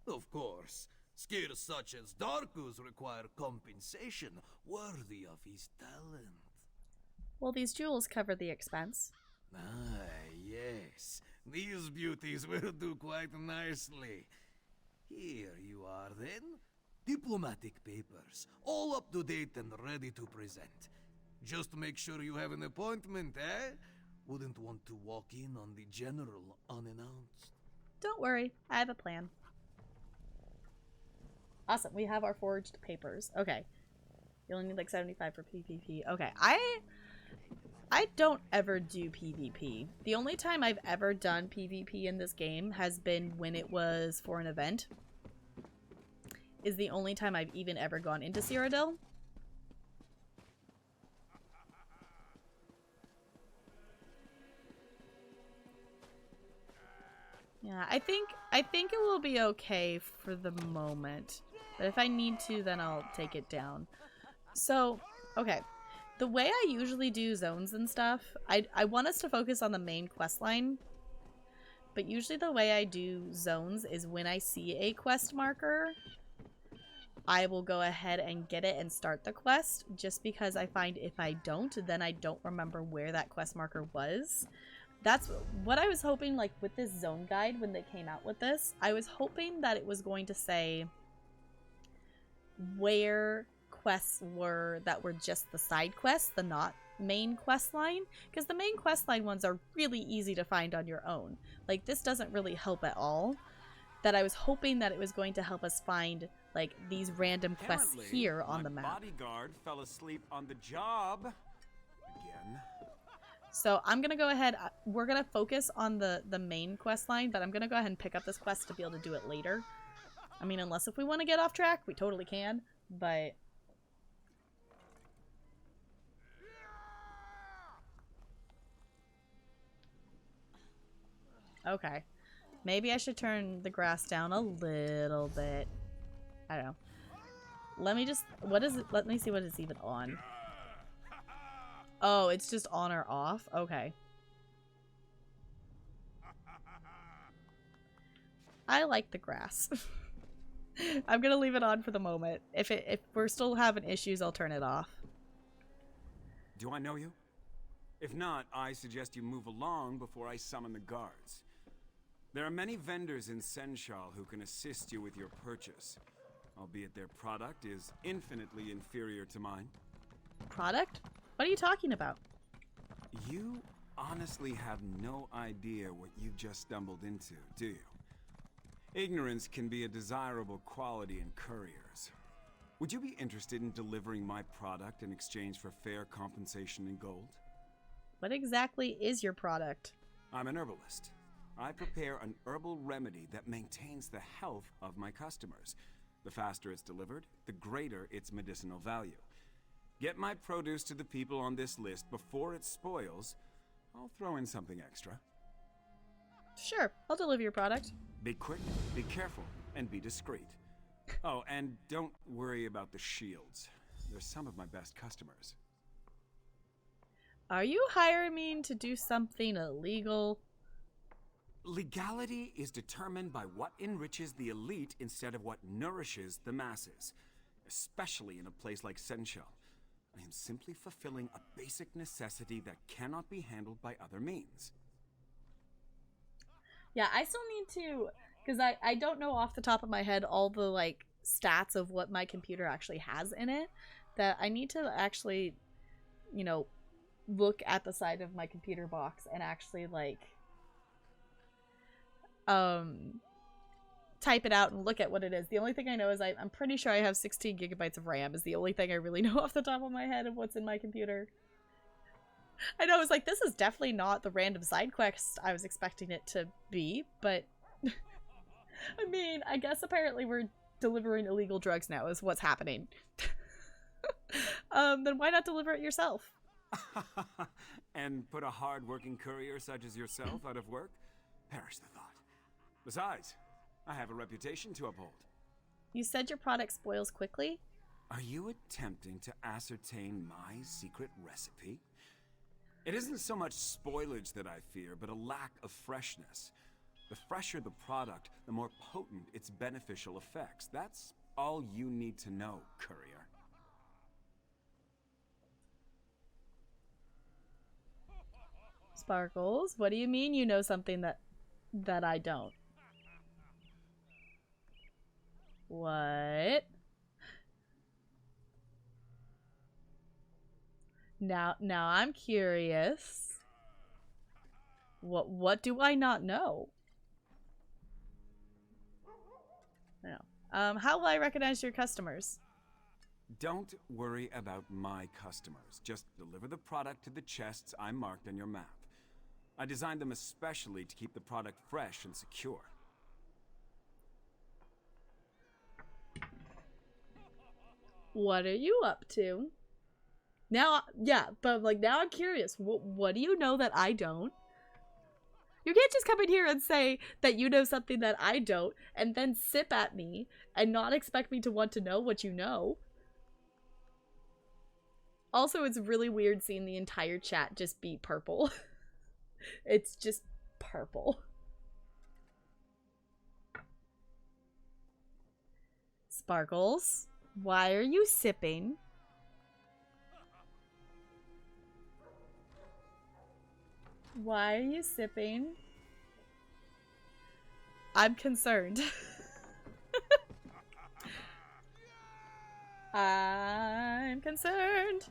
Of course, skills such as Darku's require compensation worthy of his talent. Well, these jewels cover the expense. Ah, yes. These beauties will do quite nicely. Here you are, then. Diplomatic papers, all up to date and ready to present. Just make sure you have an appointment, eh? Wouldn't want to walk in on the general unannounced. Don't worry, I have a plan. Awesome, we have our forged papers. Okay. You only need like 75 for PvP. Okay, I don't ever do PvP. The only time I've ever done PvP in this game has been when it was for an event. Is the only time I've even ever gone into Cyrodiil. Yeah, I think it will be okay for the moment. But if I need to, then I'll take it down. So, okay. The way I usually do zones and stuff, I want us to focus on the main quest line. But usually the way I do zones is when I see a quest marker, I will go ahead and get it and start the quest, just because I find if I don't, then I don't remember where that quest marker was. That's what I was hoping, like, with this zone guide when they came out with this. I was hoping that it was going to say where quests were that were just the side quests, the not main quest line, because the main quest line ones are really easy to find on your own. Like, this doesn't really help at all. That I was hoping that it was going to help us find, like, these random quests here on the map. Bodyguard fell asleep on the job again. So I'm gonna go ahead. We're gonna focus on the main quest line, but I'm gonna go ahead and pick up this quest to be able to do it later. I mean, unless if we want to get off track, we totally can. But okay, maybe I should turn the grass down a little bit. I don't know. Let me just. What is it? Let me see what it's even on. Oh, it's just on or off? Okay. I like the grass. I'm gonna leave it on for the moment. If we're still having issues, I'll turn it off. Do I know you? If not, I suggest you move along before I summon the guards. There are many vendors in Senshal who can assist you with your purchase, albeit their product is infinitely inferior to mine. Product? What are you talking about? You honestly have no idea what you've just stumbled into, do you? Ignorance can be a desirable quality in couriers. Would you be interested in delivering my product in exchange for fair compensation in gold? What exactly is your product? I'm an herbalist. I prepare an herbal remedy that maintains the health of my customers. The faster it's delivered, the greater its medicinal value. Get my produce to the people on this list before it spoils. I'll throw in something extra. Sure, I'll deliver your product. Be quick, be careful, and be discreet. Oh, and don't worry about the shields. They're some of my best customers. Are you hiring me to do something illegal? Legality is determined by what enriches the elite instead of what nourishes the masses. Especially in a place like Senshal. I am simply fulfilling a basic necessity that cannot be handled by other means. Yeah, I still need to, because I don't know off the top of my head all the, like, stats of what my computer actually has in it, that I need to actually, you know, look at the side of my computer box and actually, like, type it out and look at what it is. The only thing I know is I'm pretty sure I have 16 gigabytes of RAM is the only thing I really know off the top of my head of what's in my computer. I know, I was like, this is definitely not the random side quest I was expecting it to be, but I mean, I guess apparently we're delivering illegal drugs now is what's happening. Then why not deliver it yourself? And put a hard-working courier such as yourself out of work? Perish the thought. Besides, I have a reputation to uphold. You said your product spoils quickly? Are you attempting to ascertain my secret recipe? It isn't so much spoilage that I fear, but a lack of freshness. The fresher the product, the more potent its beneficial effects. That's all you need to know, courier. Sparkles, what do you mean you know something that I don't? What? Now I'm curious. What do I not know? No. How will I recognize your customers? Don't worry about my customers. Just deliver the product to the chests I marked on your map. I designed them especially to keep the product fresh and secure. What are you up to? Now, yeah, but like now I'm curious. What do you know that I don't? You can't just come in here and say that you know something that I don't and then sip at me and not expect me to want to know what you know. Also, it's really weird seeing the entire chat just be purple. It's just purple. Sparkles, why are you sipping? Why are you sipping? I'm concerned. I'm concerned.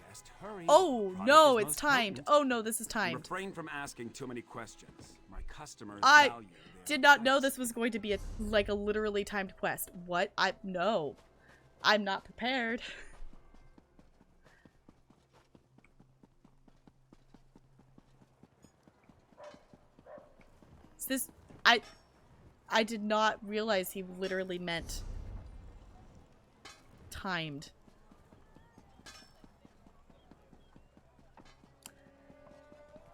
Best hurry. Oh Product no, is it's most timed. potent. Oh no, this is timed. Refrain from asking too many questions. My customers I value their did not know advice. this was going to be a literally timed quest. What? No. I'm not prepared. Is this I did not realize he literally meant timed.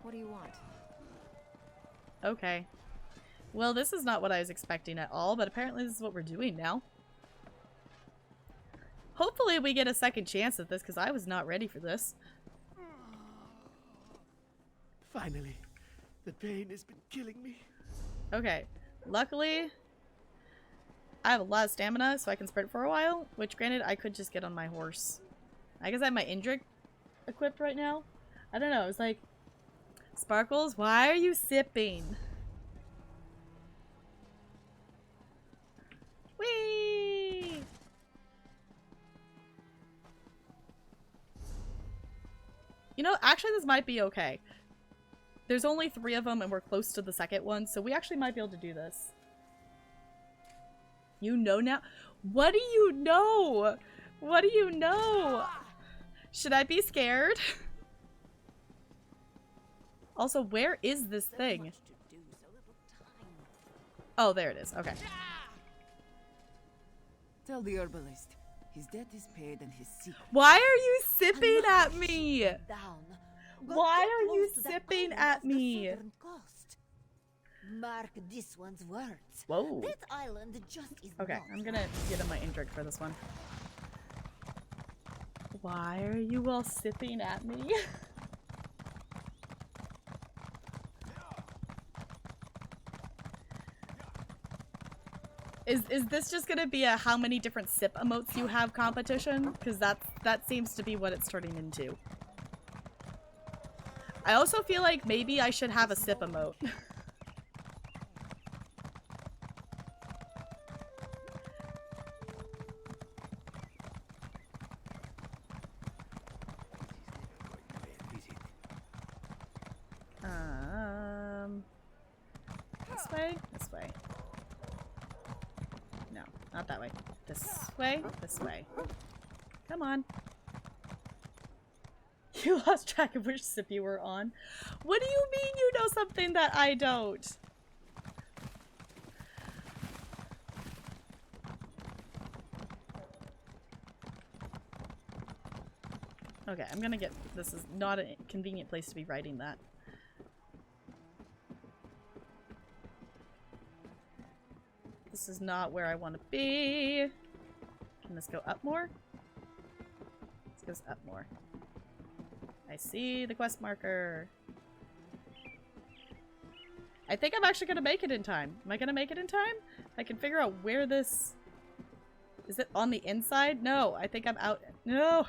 What do you want? Okay. Well, this is not what I was expecting at all, but apparently this is what we're doing now. Hopefully we get a second chance at this, because I was not ready for this. Finally. The pain has been killing me. Okay. Luckily, I have a lot of stamina, so I can sprint for a while, which granted, I could just get on my horse. I guess I have my Indrik equipped right now. I don't know, it's like, Sparkles, why are you sipping? Whee! You know, actually this might be okay. There's only 3 of them and we're close to the second one, so we actually might be able to do this. You know now? What do you know? What do you know? Should I be scared? Also, where is this thing? Oh, there it is. Okay. Tell the herbalist. His debt is paid and his secret. Why are you sipping at me? Why are you sipping at me? Mark this one's words. Whoa. That island just is Okay, I'm gonna get him my ink drink for this one. Why are you all sipping at me? Is this just gonna be a how many different sip emotes you have competition? Because that seems to be what it's turning into. I also feel like maybe I should have a sip emote. This way? This way. No, not that way. This way? This way. Come on. You lost track of which sip you were on. What do you mean you know something that I don't? Okay, I'm gonna get... This is not a convenient place to be writing that. This is not where I want to be. Can this go up more? This goes up more. I see the quest marker. I think I'm actually gonna make it in time. Am I gonna make it in time? I can figure out where this... Is it on the inside? No, I think I'm out... No!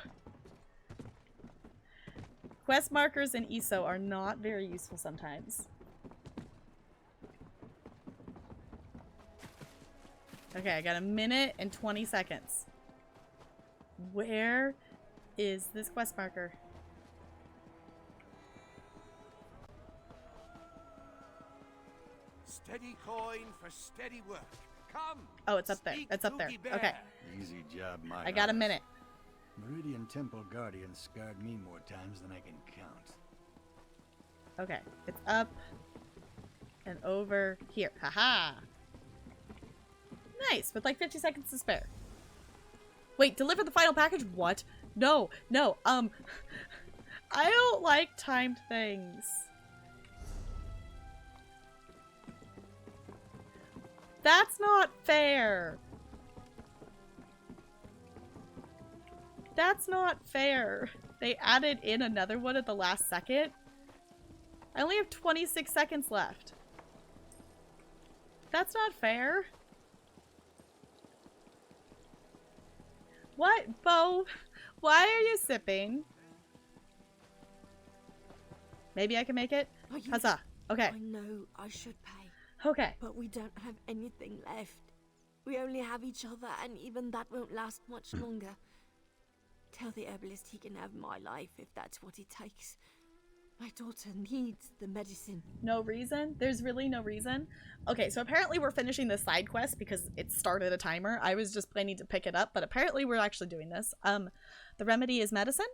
Quest markers in ESO are not very useful sometimes. Okay, I got a minute and 20 seconds. Where is this quest marker? Steady coin for steady work. Come. Oh, it's up there. It's up there. Okay. Easy job, my I got a minute. Meridian Temple Guardian scarred me more times than I can count. Okay, it's up and over here. Haha. Nice, with like 50 seconds to spare. Wait, deliver the final package? What? No, no, I don't like timed things. That's not fair. That's not fair. They added in another one at the last second. I only have 26 seconds left. That's not fair. What, Bo? Why are you sipping? Maybe I can make it? Huzzah. Okay. I know I should pay. Okay. But we don't have anything left. We only have each other, and even that won't last much longer. Tell the herbalist he can have my life if that's what it takes. My daughter needs the medicine. No reason? There's really no reason? Okay, so apparently we're finishing this side quest because it started a timer. I was just planning to pick it up, but apparently we're actually doing this. The remedy is medicine?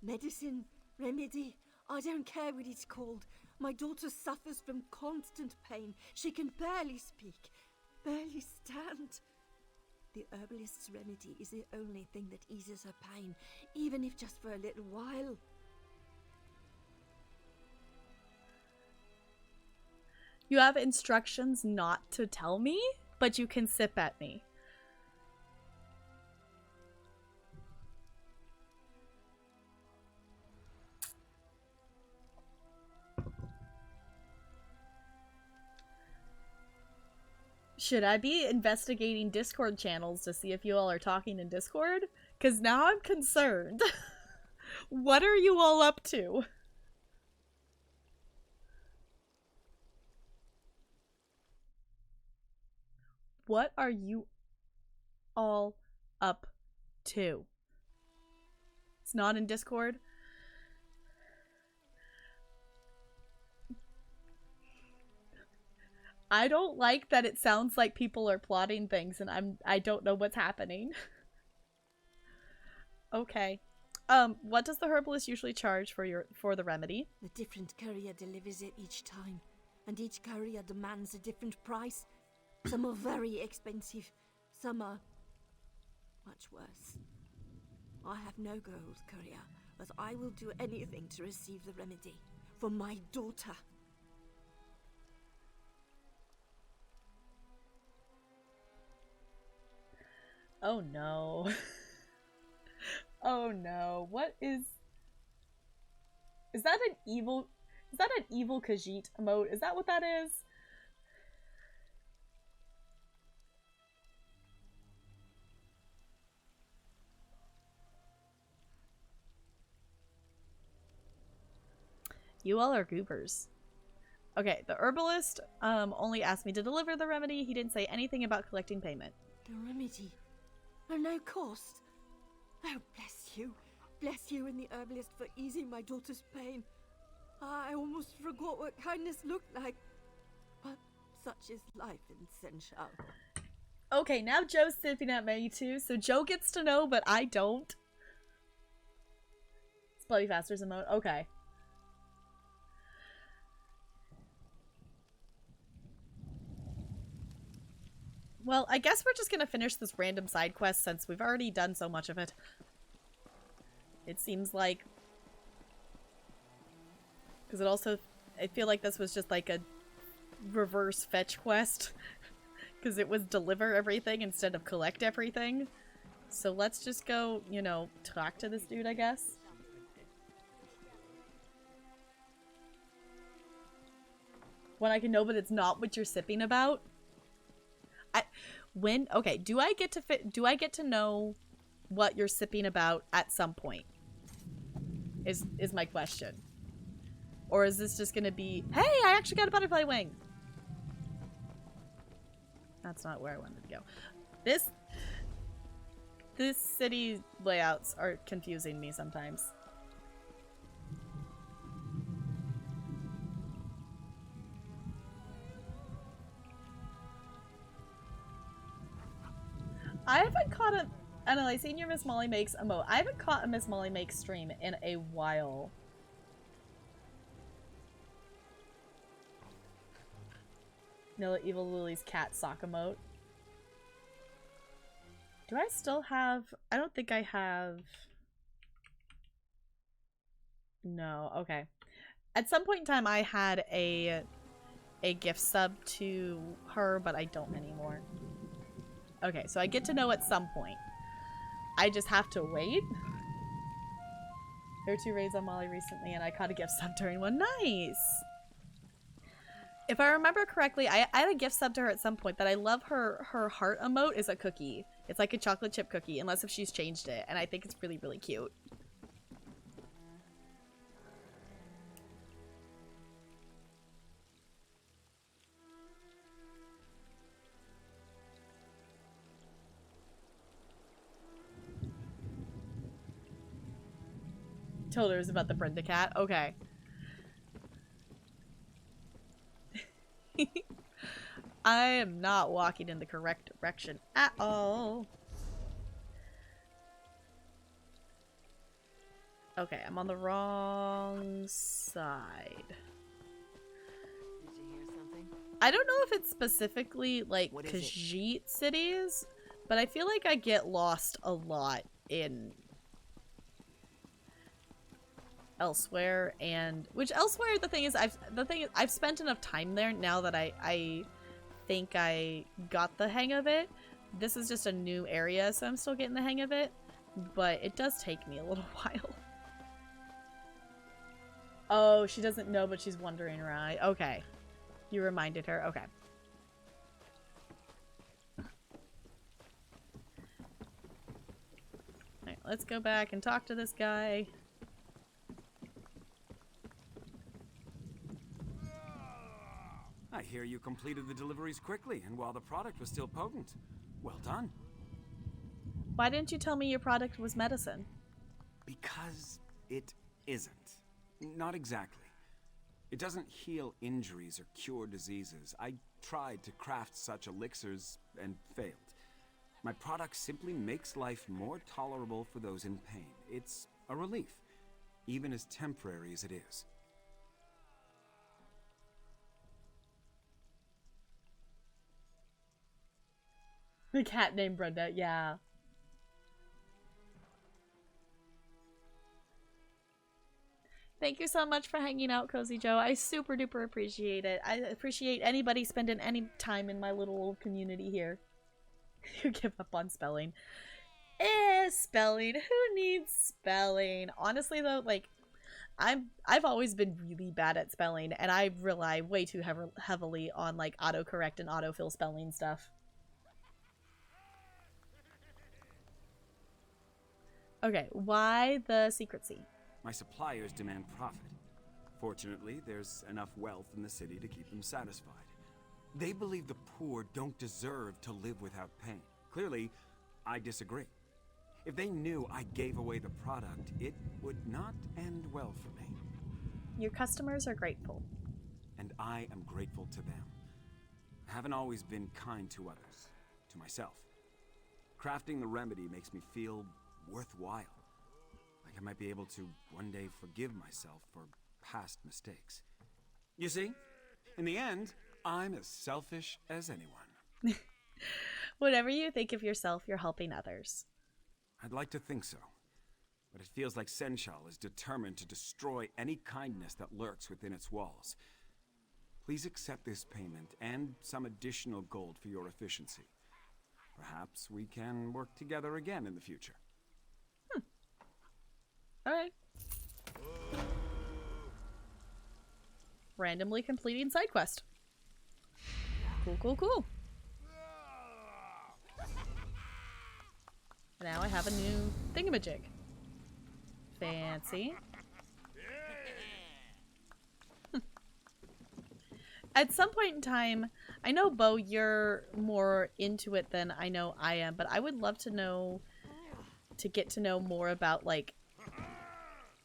Medicine? Remedy? I don't care what it's called. My daughter suffers from constant pain. She can barely speak, barely stand. The herbalist's remedy is the only thing that eases her pain, even if just for a little while. You have instructions not to tell me, but you can sip at me. Should I be investigating Discord channels to see if you all are talking in Discord? Because now I'm concerned. What are you all up to? What are you all up to? It's not in Discord. I don't like that it sounds like people are plotting things and I don't know what's happening. Okay. What does the herbalist usually charge for the remedy? A different courier delivers it each time, and each courier demands a different price. Some are very expensive, some are much worse. I have no gold, courier, but I will do anything to receive the remedy for my daughter. Oh no. Oh no. What is that an evil Khajiit emote? Is that what that is? You all are goobers. Okay, the herbalist only asked me to deliver the remedy. He didn't say anything about collecting payment. The remedy? At no cost? Oh, bless you. Bless you and the herbalist for easing my daughter's pain. I almost forgot what kindness looked like. But such is life in Senshal. Okay, now Joe's sipping at me too, so Joe gets to know, but I don't. It's Bloody Faster's emote. Okay. Well, I guess we're just gonna finish this random side quest since we've already done so much of it. It seems like... Because I feel like this was just like a reverse fetch quest. Because it was deliver everything instead of collect everything. So let's just go, you know, talk to this dude, I guess. When I can know, but it's not what you're sipping about. Okay, do I get to know what you're sipping about at some point? Is my question. Or is this just gonna be, hey, I actually got a butterfly wing. That's not where I wanted to go. This city layouts are confusing me sometimes. I haven't caught a... I know, I seen your Miss Molly Makes emote. I haven't caught a Miss Molly Makes stream in a while. Nilla Evil Lily's cat sock emote. Do I still have... I don't think I have... No, okay. At some point in time I had a gift sub to her, but I don't anymore. Okay, so I get to know at some point. I just have to wait. There were 2 raids on Molly recently and I caught a gift sub during one. Nice! If I remember correctly, I had a gift sub to her at some point that I love her heart emote is a cookie. It's like a chocolate chip cookie, unless if she's changed it, and I think it's really, really cute. Told her it was about the Brenda cat. Okay. I am not walking in the correct direction at all. Okay, I'm on the wrong side. Did you hear something? I don't know if it's specifically like Khajiit cities, but I feel like I get lost a lot in Elsweyr, and Elsweyr, the thing is I've spent enough time there now that I think I got the hang of it. This is just a new area, so I'm still getting the hang of it, but it does take me a little while. Oh, she doesn't know, but she's wondering, right? Okay. You reminded her. Okay. Alright, let's go back and talk to this guy. I hear you completed the deliveries quickly, and while the product was still potent. Well done. Why didn't you tell me your product was medicine? Because it isn't. Not exactly. It doesn't heal injuries or cure diseases. I tried to craft such elixirs and failed. My product simply makes life more tolerable for those in pain. It's a relief, even as temporary as it is. The cat named Brenda, yeah. Thank you so much for hanging out, Cozy Joe. I super duper appreciate it. I appreciate anybody spending any time in my little community here. You give up on spelling. Spelling. Who needs spelling? Honestly though, like, I've always been really bad at spelling, and I rely way too heavily on like autocorrect and autofill spelling stuff. Okay, why the secrecy? My suppliers demand profit. Fortunately, there's enough wealth in the city to keep them satisfied. They believe the poor don't deserve to live without pain. Clearly, I disagree. If they knew I gave away the product, it would not end well for me. Your customers are grateful. And I am grateful to them. I haven't always been kind to others, to myself. Crafting the remedy makes me feel worthwhile. Like I might be able to one day forgive myself for past mistakes. You see, in the end, I'm as selfish as anyone. Whatever you think of yourself, you're helping others. I'd like to think so, but it feels like Senchal is determined to destroy any kindness that lurks within its walls. Please accept this payment and some additional gold for your efficiency. Perhaps we can work together again in the future. Alright. Randomly completing side quest. Cool, cool, cool. Now I have a new thingamajig. Fancy. At some point in time, I know, Bo, you're more into it than I know I am, but I would love to know, to get to know more about, like,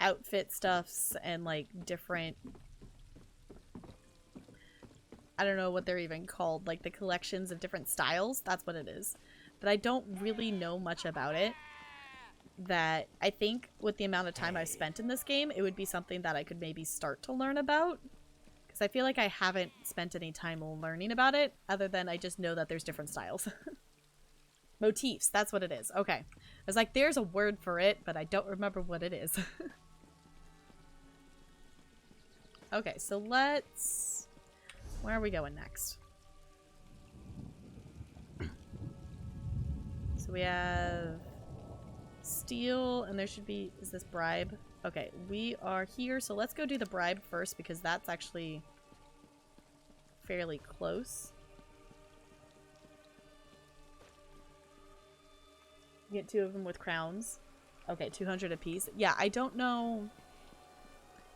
outfit stuffs and, like, different, I don't know what they're even called, like the collections of different styles. That's what it is. But I don't really know much about it. That I think with the amount of time I've spent in this game, it would be something that I could maybe start to learn about. Because I feel like I haven't spent any time learning about it, other than I just know that there's different styles. Motifs, that's what it is. Okay. I was like, there's a word for it, but I don't remember what it is. Okay, so let's... Where are we going next? So we have steel, and there should be... Is this bribe? Okay, we are here, so let's go do the bribe first, because that's actually fairly close. Get 2 of them with crowns. Okay, 200 apiece. Yeah, I don't know...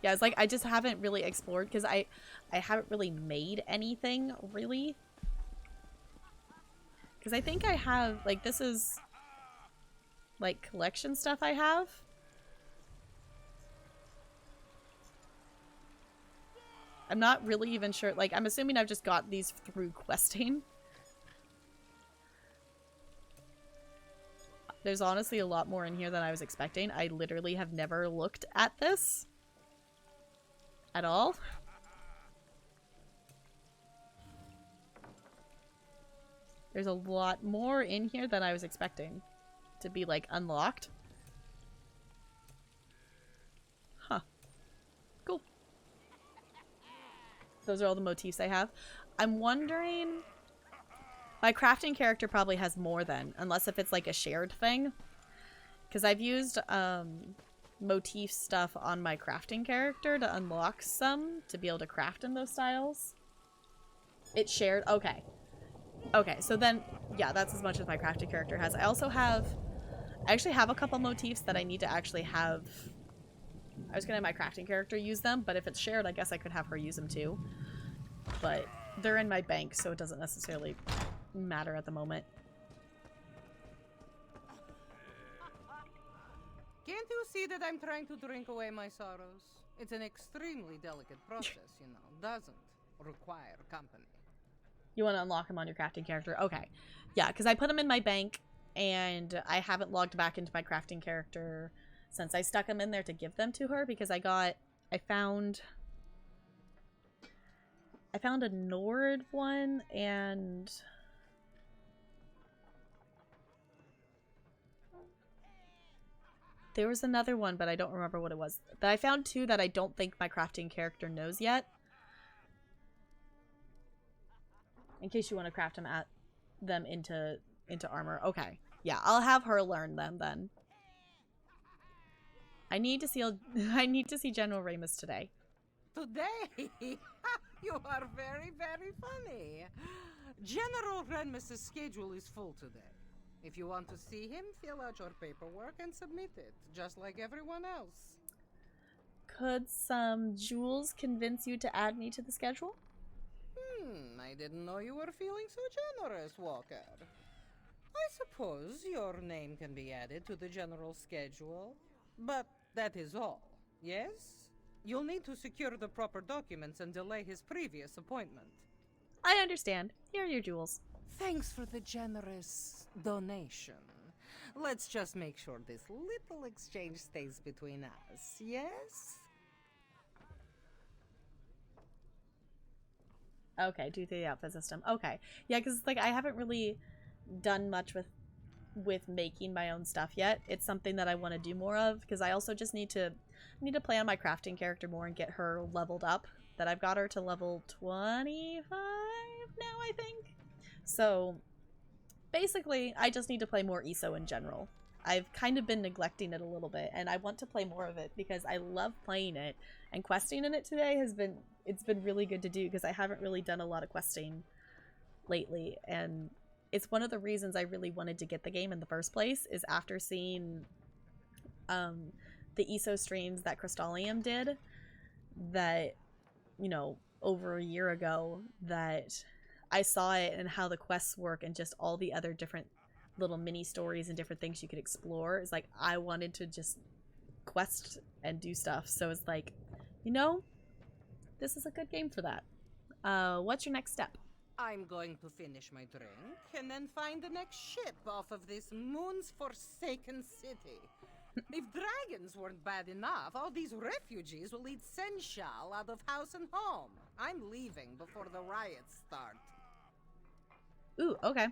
Yeah, it's like I just haven't really explored, because I haven't really made anything, really. Because I think I have, like, this is, like, collection stuff I have. I'm not really even sure, like, I'm assuming I've just got these through questing. There's honestly a lot more in here than I was expecting. I literally have never looked at this at all. There's a lot more in here than I was expecting to be, like, unlocked. Huh. Cool. Those are all the motifs I have. I'm wondering... My crafting character probably has more then, unless if it's, like, a shared thing. Because I've used, motif stuff on my crafting character to unlock some to be able to craft in those styles. It's shared? Okay. Okay, so then, yeah, that's as much as my crafting character has. I also have... I actually have a couple motifs that I need to actually have... I was gonna have my crafting character use them, but if it's shared, I guess I could have her use them too. But they're in my bank, so it doesn't necessarily matter at the moment. Can't you see that I'm trying to drink away my sorrows? It's an extremely delicate process, you know. Doesn't require company. You want to unlock him on your crafting character? Okay. Yeah, because I put him in my bank, and I haven't logged back into my crafting character since I stuck him in there to give them to her, because I found a Nord one, and there was another one, but I don't remember what it was. But I found two that I don't think my crafting character knows yet. In case you want to craft them into armor. Okay. Yeah, I'll have her learn them then. I need to see General Ramus today. Today? You are very, very funny. General Renmus's schedule is full today. If you want to see him, fill out your paperwork and submit it, just like everyone else. Could some jewels convince you to add me to the schedule? I didn't know you were feeling so generous, Walker. I suppose your name can be added to the general schedule, but that is all, yes? You'll need to secure the proper documents and delay his previous appointment. I understand. Here are your jewels. Thanks for the generous donation. Let's just make sure this little exchange stays between us, yes? Okay, do the outfit system. Okay. Yeah, because like I haven't really done much with making my own stuff yet. It's something that I want to do more of, because I also just need to play on my crafting character more and get her leveled up. That I've got her to level 25 now, I think. So basically, I just need to play more ESO in general. I've kind of been neglecting it a little bit, and I want to play more of it because I love playing it. And questing in it today it's been really good to do, because I haven't really done a lot of questing lately, and it's one of the reasons I really wanted to get the game in the first place, is after seeing the ESO streams that Crystallium did, that, you know, over a year ago, that I saw it and how the quests work and just all the other different little mini stories and different things you could explore. It's like I wanted to just quest and do stuff, so it's like, you know, this is a good game for that. What's your next step? I'm going to finish my drink and then find the next ship off of this moon's forsaken city. If dragons weren't bad enough, all these refugees will eat Senshal out of house and home. I'm leaving before the riots start. Ooh, okay.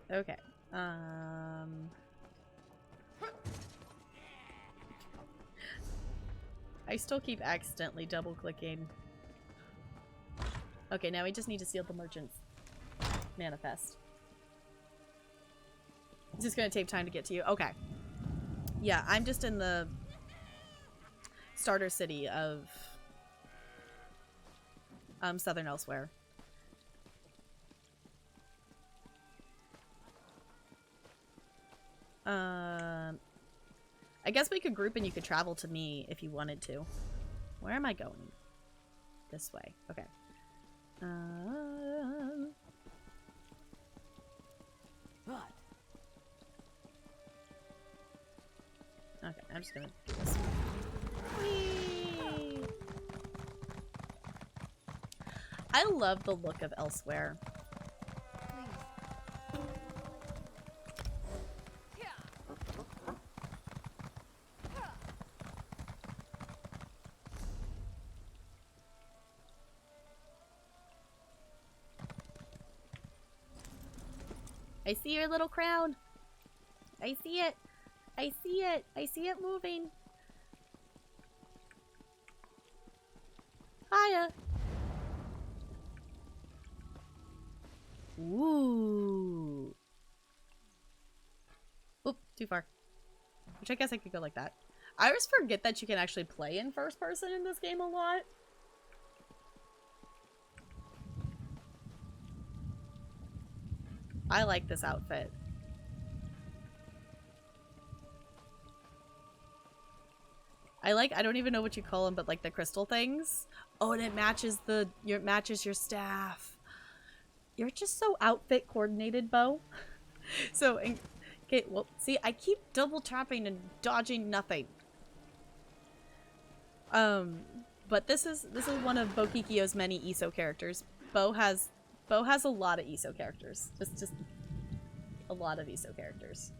Okay. I still keep accidentally double-clicking. Okay, now we just need to seal the merchant's manifest. It's just gonna take time to get to you. Okay. Yeah, I'm just in the starter city of Southern Elsweyr. I guess we could group and you could travel to me if you wanted to. Where am I going? This way. Okay. But okay, I'm just gonna do this. Whee! I love the look of Elsweyr. I see your little crown. I see it. I see it. I see it moving. Hiya. Ooh. Oop, too far. Which I guess I could go like that. I always forget that you can actually play in first person in this game a lot. I like this outfit. I don't even know what you call them, but like the crystal things. Oh, and it matches matches your staff. You're just so outfit coordinated, Bo. So, okay, well, see, I keep double tapping and dodging nothing. But this is one of Bokikio's many ESO characters. Bo has a lot of ESO characters. Just a lot of ESO characters.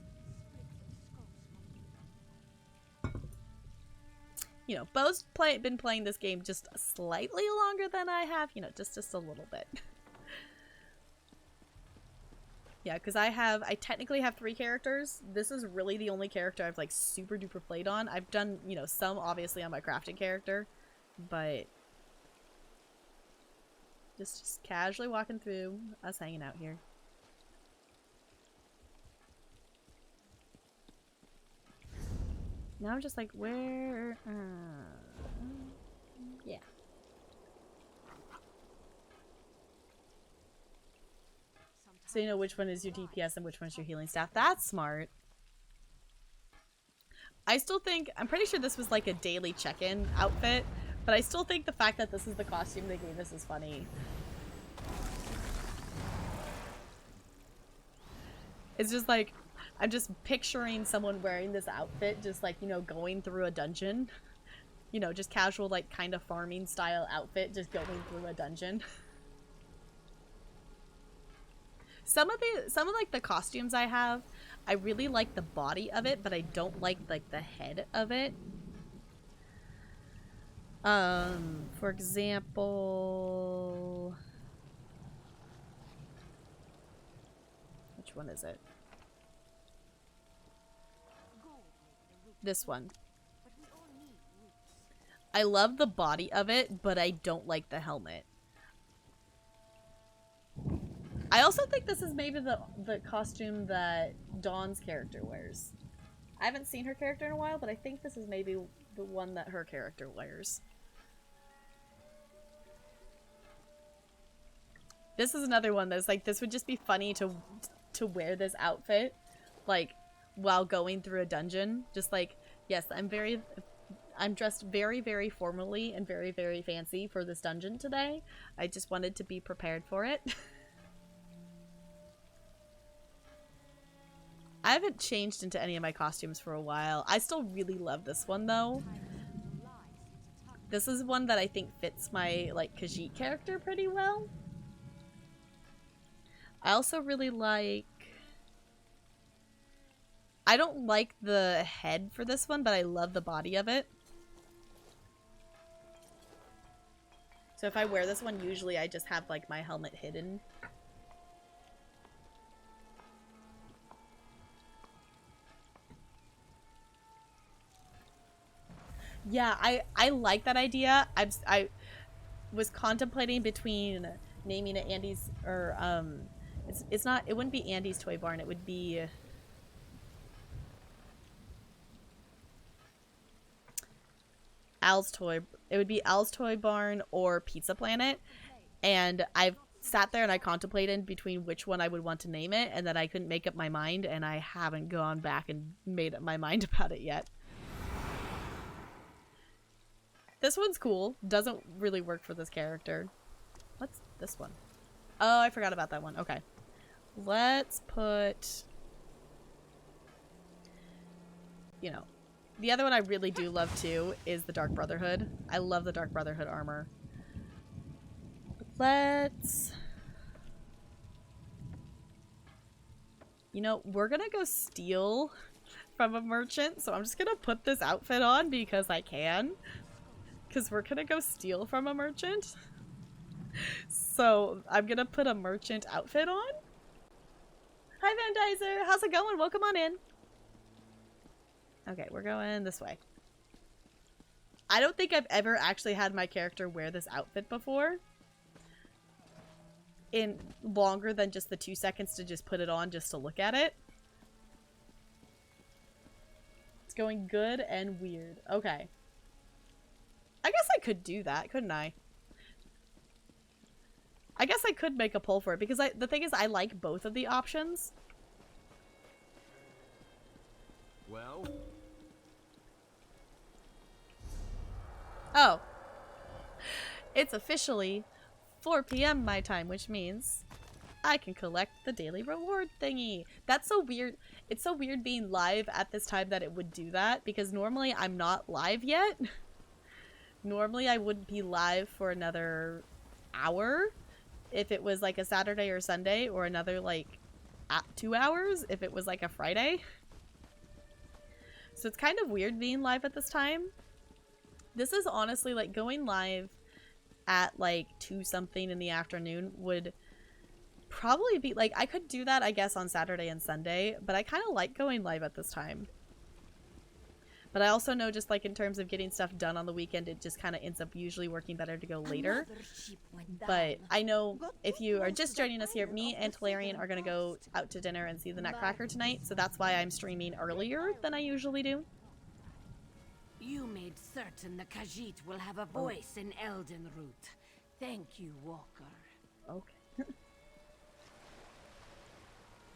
You know, Bo's been playing this game just slightly longer than I have. You know, just a little bit. Yeah, because I technically have 3 characters. This is really the only character I've like super duper played on. I've done, you know, some obviously on my crafting character, but just casually walking through, us hanging out here. Now I'm just like, where? Yeah. So you know which one is your DPS and which one's your healing staff. That's smart. I still think, I'm pretty sure this was like a daily check-in outfit, but I still think the fact that this is the costume they gave us is funny. It's just like, I'm just picturing someone wearing this outfit, just like, you know, going through a dungeon. You know, just casual, like, kind of farming style outfit, just going through a dungeon. Some of like the costumes I have, I really like the body of it, but I don't like the head of it. For example, which one is it? This one. I love the body of it, but I don't like the helmet. I also think this is maybe the costume that Dawn's character wears. I haven't seen her character in a while, but I think this is maybe the one that her character wears. This is another one that's like, this would just be funny to wear this outfit, like, while going through a dungeon. Just like, yes, I'm dressed very, very formally and very, very fancy for this dungeon today. I just wanted to be prepared for it. I haven't changed into any of my costumes for a while. I still really love this one though. This is one that I think fits my like Khajiit character pretty well. I also really like... I don't like the head for this one, but I love the body of it. So if I wear this one, usually I just have like my helmet hidden. Yeah, I like that idea. I was contemplating between naming it Andy's or it wouldn't be Andy's Toy Barn, it would be Al's Toy Barn or Pizza Planet. And I've sat there and I contemplated between which one I would want to name it, and then I couldn't make up my mind, and I haven't gone back and made up my mind about it yet. This one's cool. Doesn't really work for this character. What's this one? Oh, I forgot about that one. Okay. Let's put... You know, the other one I really do love too is the Dark Brotherhood. I love the Dark Brotherhood armor. Let's... You know, we're gonna go steal from a merchant, so I'm just gonna put this outfit on because I can. Because we're gonna go steal from a merchant. So I'm gonna put a merchant outfit on. Hi Van Dyser, how's it going? Welcome on in. Okay, we're going this way. I don't think I've ever actually had my character wear this outfit before. In longer than just the 2 seconds to just put it on just to look at it. It's going good and weird. Okay. I guess I could do that, couldn't I? I guess I could make a poll for it because the thing is I like both of the options. Well? Oh. It's officially 4 p.m. my time, which means I can collect the daily reward thingy. That's so weird. It's so weird being live at this time that it would do that because normally I'm not live yet. Normally I wouldn't be live for another hour if it was like a Saturday or Sunday, or another like 2 hours if it was like a Friday. So it's kind of weird being live at this time. This is honestly like going live at like 2 something in the afternoon would probably be like, I could do that I guess on Saturday and Sunday, but I kind of like going live at this time. But I also know just like in terms of getting stuff done on the weekend, it just kind of ends up usually working better to go later. But I know if you are just joining us here, me and Talarian are going to go out to dinner and see the Nutcracker tonight. So that's why I'm streaming earlier than I usually do. You made certain the Khajiit will have a voice in Eldenroot. Thank you, Walker. Okay.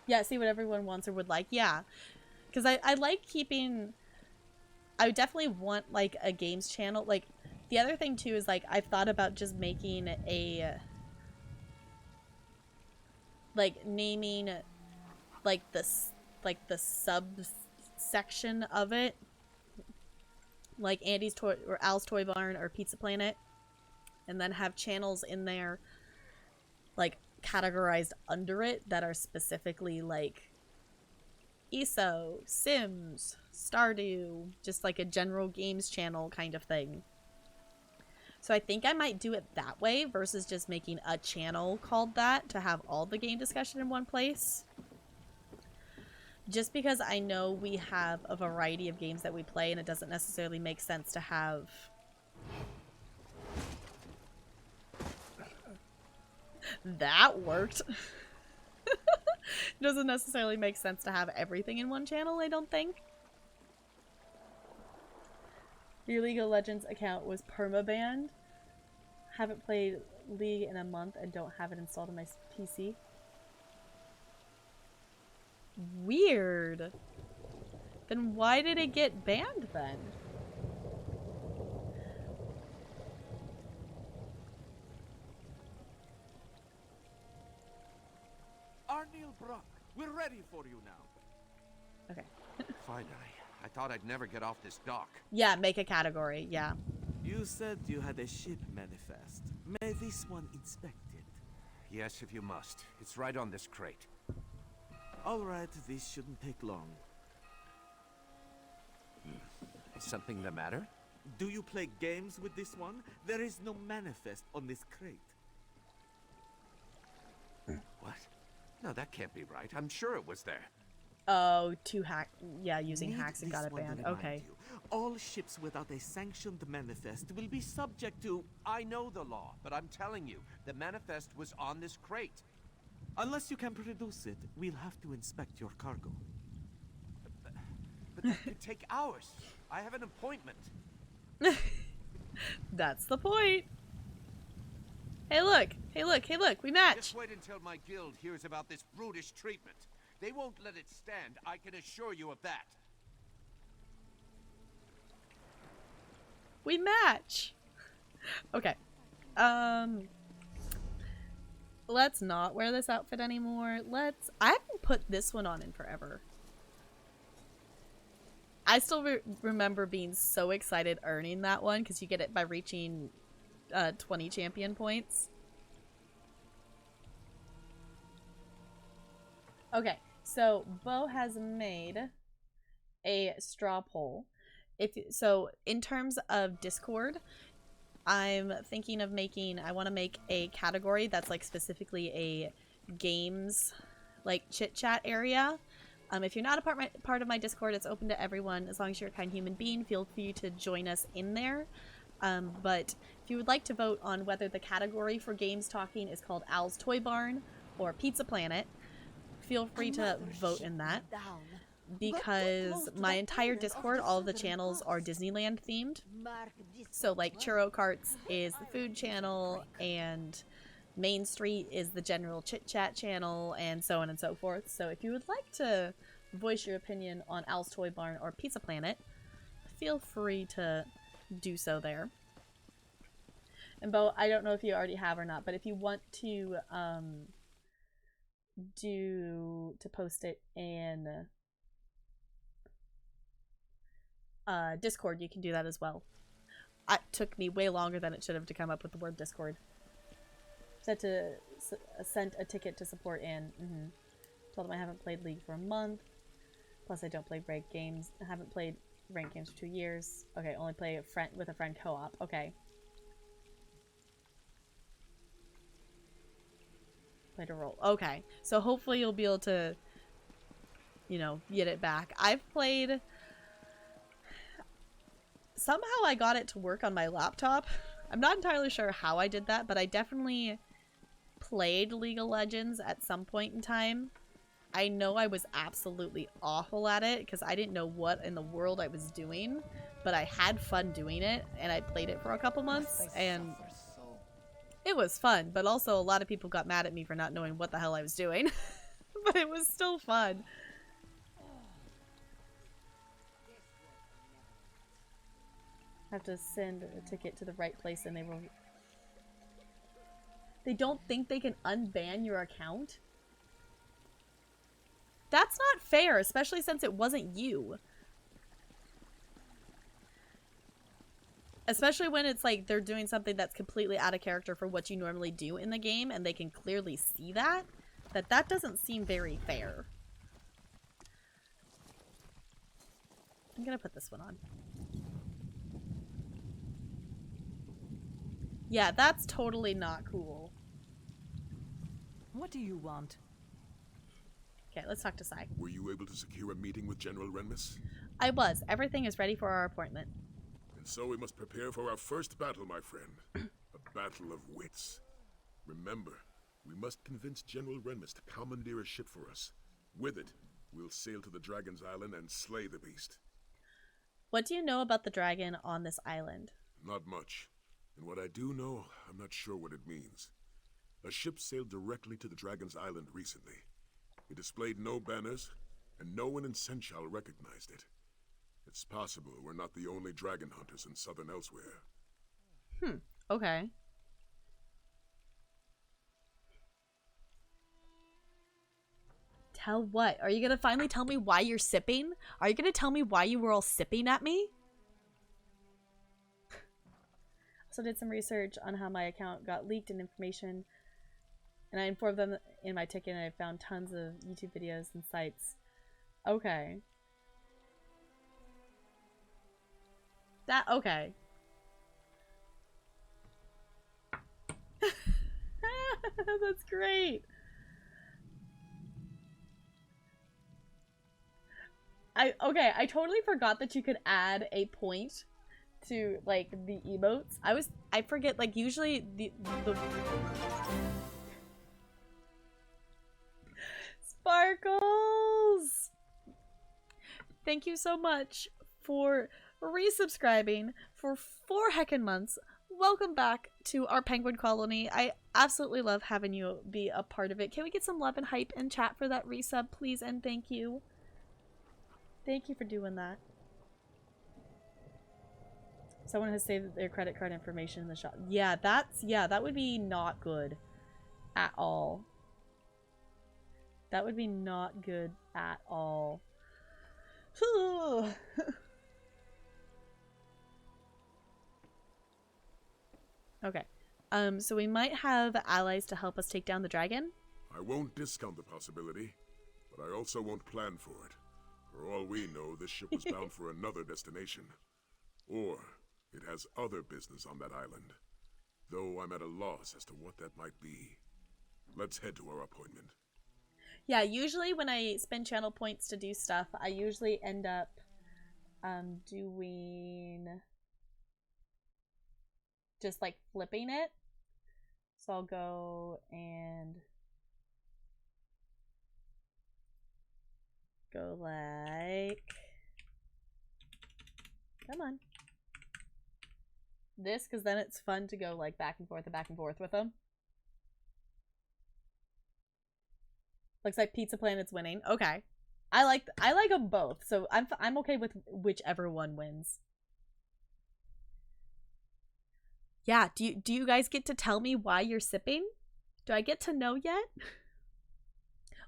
Yeah, see what everyone wants or would like. Yeah. Because I like keeping... I would definitely want like a games channel. Like the other thing too is like I've thought about just making a like naming like this like the subsection of it, like Andy's Toy or Al's Toy Barn or Pizza Planet, and then have channels in there like categorized under it that are specifically like ESO, Sims, Stardew, just like a general games channel kind of thing. So I think I might do it that way versus just making a channel called that to have all the game discussion in one place. Just because I know we have a variety of games that we play and it doesn't necessarily make sense to have... That worked. It doesn't necessarily make sense to have everything in one channel, I don't think. Your League of Legends account was permabanned. Haven't played League in a month and don't have it installed on my PC. Weird. Then why did it get banned then? Arniel Brock, we're ready for you now. Okay. Finally. I thought I'd never get off this dock. Yeah, make a category, yeah. You said you had a ship manifest. May this one inspect it? Yes, if you must. It's right on this crate. Alright, this shouldn't take long. Is something the matter? Do you play games with this one? There is no manifest on this crate. What? No, that can't be right. I'm sure it was there. Oh, using Need hacks and this got it one to banned. remind Okay. you. All ships without a sanctioned manifest will be subject to... I know the law, but I'm telling you, the manifest was on this crate. Unless you can produce it, we'll have to inspect your cargo. But that could take hours. I have an appointment. That's the point. Hey look, hey look, hey look, we match. Just wait until my guild hears about this brutish treatment. They won't let it stand, I can assure you of that. We match. Okay. Let's not wear this outfit anymore. I haven't put this one on in forever. I still remember being so excited earning that one because you get it by reaching 20 champion points. Okay, so Bo has made a straw poll. So in terms of Discord, I'm thinking of I want to make a category that's like specifically a games like chit chat area. If you're not a part of my Discord, it's open to everyone. As long as you're a kind human being, feel free to join us in there. But if you would like to vote on whether the category for games talking is called Al's Toy Barn or Pizza Planet, feel free to vote in that. Because my entire Discord, all of the channels are Disneyland themed. So like Churro Carts is the food channel, and Main Street is the general chit chat channel, and so on and so forth. So if you would like to voice your opinion on Al's Toy Barn or Pizza Planet, feel free to do so there. And Bo, I don't know if you already have or not, but if you want to post it in Discord, you can do that as well. it took me way longer than it should have to come up with the word Discord. Said to send a ticket to support in. Told him I haven't played League for a month. Plus I don't play ranked games. I haven't played ranked games for 2 years. Okay, only play with a friend co-op. Okay. Played a role. Okay. So hopefully you'll be able to, you know, get it back. I've played... Somehow I got it to work on my laptop. I'm not entirely sure how I did that, but I definitely played League of Legends at some point in time. I know I was absolutely awful at it because I didn't know what in the world I was doing, but I had fun doing it, and I played it for a couple months, and it was fun, but also a lot of people got mad at me for not knowing what the hell I was doing. But it was still fun. I have to send a ticket to the right place and they will... They don't think they can unban your account? That's not fair, especially since it wasn't you. Especially when it's like they're doing something that's completely out of character for what you normally do in the game and they can clearly see that. That doesn't seem very fair. I'm gonna put this one on. Yeah, that's totally not cool. What do you want? Okay, let's talk to Sai. Were you able to secure a meeting with General Renmus? I was. Everything is ready for our appointment. And so we must prepare for our first battle, my friend. A battle of wits. Remember, we must convince General Renmus to commandeer a ship for us. With it, we'll sail to the Dragon's Island and slay the beast. What do you know about the dragon on this island? Not much. And what I do know, I'm not sure what it means. A ship sailed directly to the Dragon's Island recently. It displayed no banners, and no one in Senchal recognized it. It's possible we're not the only dragon hunters in southern Elsweyr. Okay. Tell what? Are you gonna finally tell me why you're sipping? Are you gonna tell me why you were all sipping at me? Also did some research on how my account got leaked and information, and I informed them in my ticket, and I found tons of YouTube videos and sites. Okay. Okay. That's great. I totally forgot that you could add a point to like the emotes. I forget, like usually the Sparkles! Thank you so much for resubscribing for 4 heckin' months. Welcome back to our penguin colony. I absolutely love having you be a part of it. Can we get some love and hype and chat for that resub, please? And thank you. Thank you for doing that. Someone has saved their credit card information in the shop. Yeah, that would be not good at all. That would be not good at all. Okay. So we might have allies to help us take down the dragon. I won't discount the possibility, but I also won't plan for it. For all we know, this ship was bound for another destination. Or it has other business on that island. Though I'm at a loss as to what that might be. Let's head to our appointment. Yeah, usually when I spend channel points to do stuff, I usually end up doing just like flipping it. So I'll go and go like, come on, this, because then it's fun to go like back and forth with them. Looks like Pizza Planet's winning. Okay, I like them both, so I'm okay with whichever one wins. Yeah, do you guys get to tell me why you're sipping? Do I get to know yet?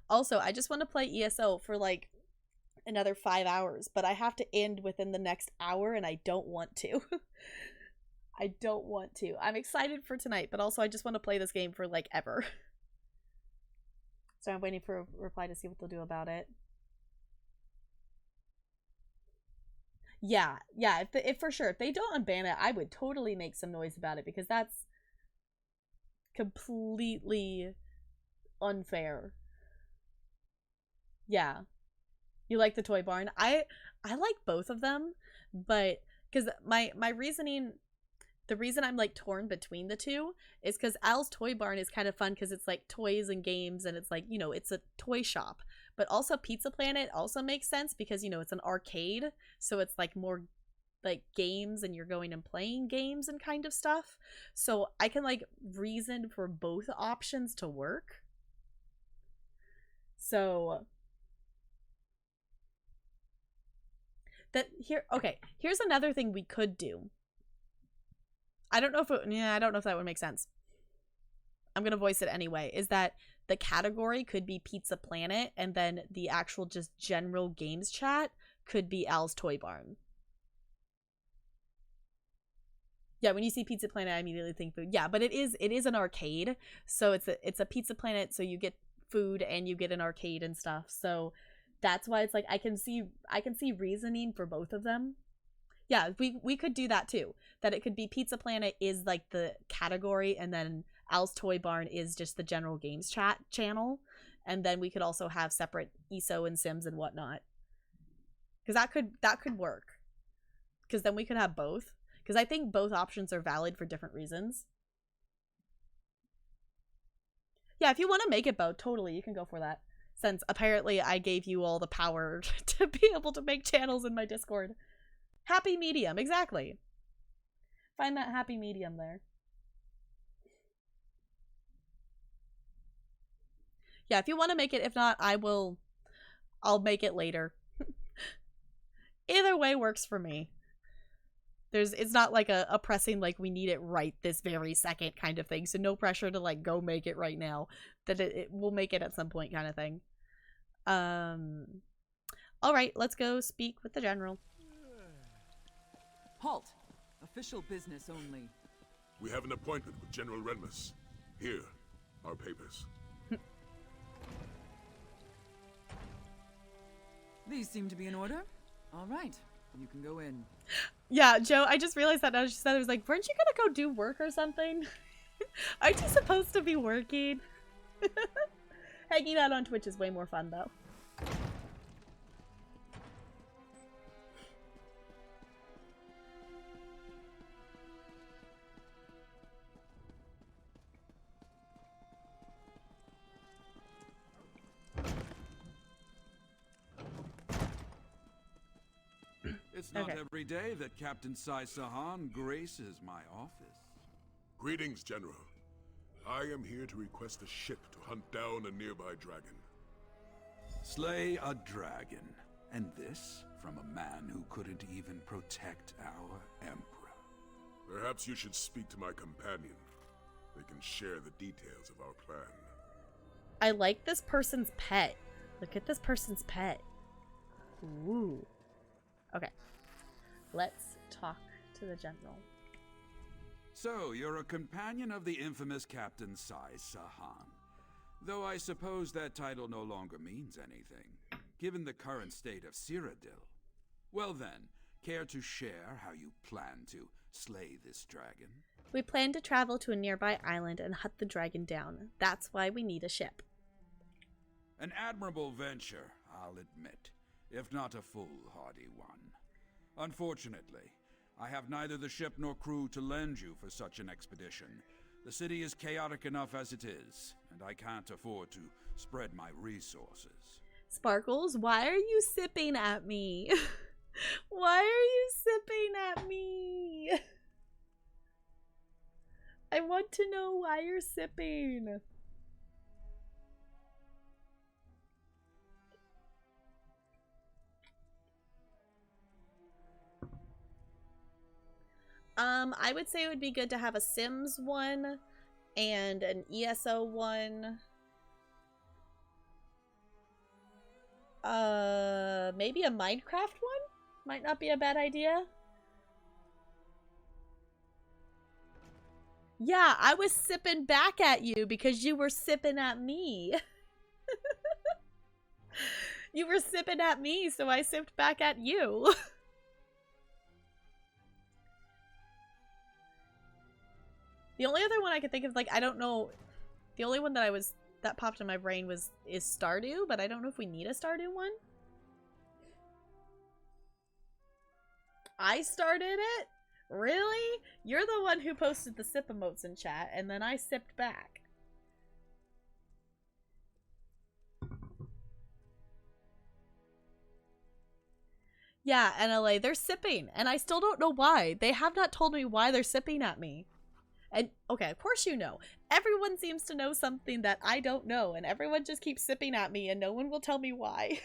Also, I just want to play ESO for like another 5 hours, but I have to end within the next hour and I don't want to. I don't want to. I'm excited for tonight, but also I just want to play this game for like ever. So I'm waiting for a reply to see what they'll do about it. Yeah, if for sure, if they don't unban it, I would totally make some noise about it because that's completely unfair. Yeah. You like the toy barn? I like both of them, but because my reasoning, the reason I'm like torn between the two is because Al's Toy Barn is kind of fun because it's like toys and games and it's like, you know, it's a toy shop. But also Pizza Planet also makes sense because, you know, it's an arcade. So it's like more like games and you're going and playing games and kind of stuff. So I can like reason for both options to work. So that here, okay, here's another thing we could do. I don't know if I don't know if that would make sense. I'm gonna voice it anyway. Is that the category could be Pizza Planet and then the actual just general games chat could be Al's Toy Barn. Yeah, when you see Pizza Planet, I immediately think food. Yeah, but it is an arcade, so it's a Pizza Planet, so you get food and you get an arcade and stuff. So that's why it's like I can see reasoning for both of them. Yeah, we could do that too. That it could be Pizza Planet is like the category and then Al's Toy Barn is just the general games chat channel. And then we could also have separate ESO and Sims and whatnot. Because that could work. Because then we could have both. Because I think both options are valid for different reasons. Yeah, if you want to make it both, totally, you can go for that. Since apparently I gave you all the power to be able to make channels in my Discord. Happy medium, exactly. Find that happy medium there. Yeah, if you want to make it, if not, I'll make it later. Either way works for me. It's not like a pressing like we need it right this very second kind of thing. So no pressure to like go make it right now. That it will make it at some point kind of thing. All right, let's go speak with the general. Halt! Official business only. We have an appointment with General Renmus. Here, our papers. These seem to be in order. All right, you can go in. Yeah, Joe, I just realized that now she said, I was like, weren't you gonna go do work or something? Aren't you supposed to be working? Hanging out on Twitch is way more fun though. It's not every day that Captain Sai Sahan graces my office. Greetings, General. I am here to request a ship to hunt down a nearby dragon. Slay a dragon. And this from a man who couldn't even protect our Emperor. Perhaps you should speak to my companion. They can share the details of our plan. I like this person's pet. Look at this person's pet. Ooh. Okay. Let's talk to the general. So, you're a companion of the infamous Captain Sai Sahan. Though I suppose that title no longer means anything, given the current state of Cyrodiil. Well then, care to share how you plan to slay this dragon? We plan to travel to a nearby island and hunt the dragon down. That's why we need a ship. An admirable venture, I'll admit, if not a foolhardy one. Unfortunately, I have neither the ship nor crew to lend you for such an expedition. The city is chaotic enough as it is, and I can't afford to spread my resources. Sparkles, why are you sipping at me? Why are you sipping at me? I want to know why you're sipping. I would say it would be good to have a Sims one and an ESO one. Maybe a Minecraft one? Might not be a bad idea. Yeah, I was sipping back at you because you were sipping at me. You were sipping at me, so I sipped back at you. The only other one I could think of, like, I don't know. The only one that popped in my brain is Stardew, but I don't know if we need a Stardew one. I started it? Really? You're the one who posted the sip emotes in chat, and then I sipped back. Yeah, NLA, they're sipping, and I still don't know why. They have not told me why they're sipping at me. And, okay, of course you know. Everyone seems to know something that I don't know, and everyone just keeps sipping at me, and no one will tell me why.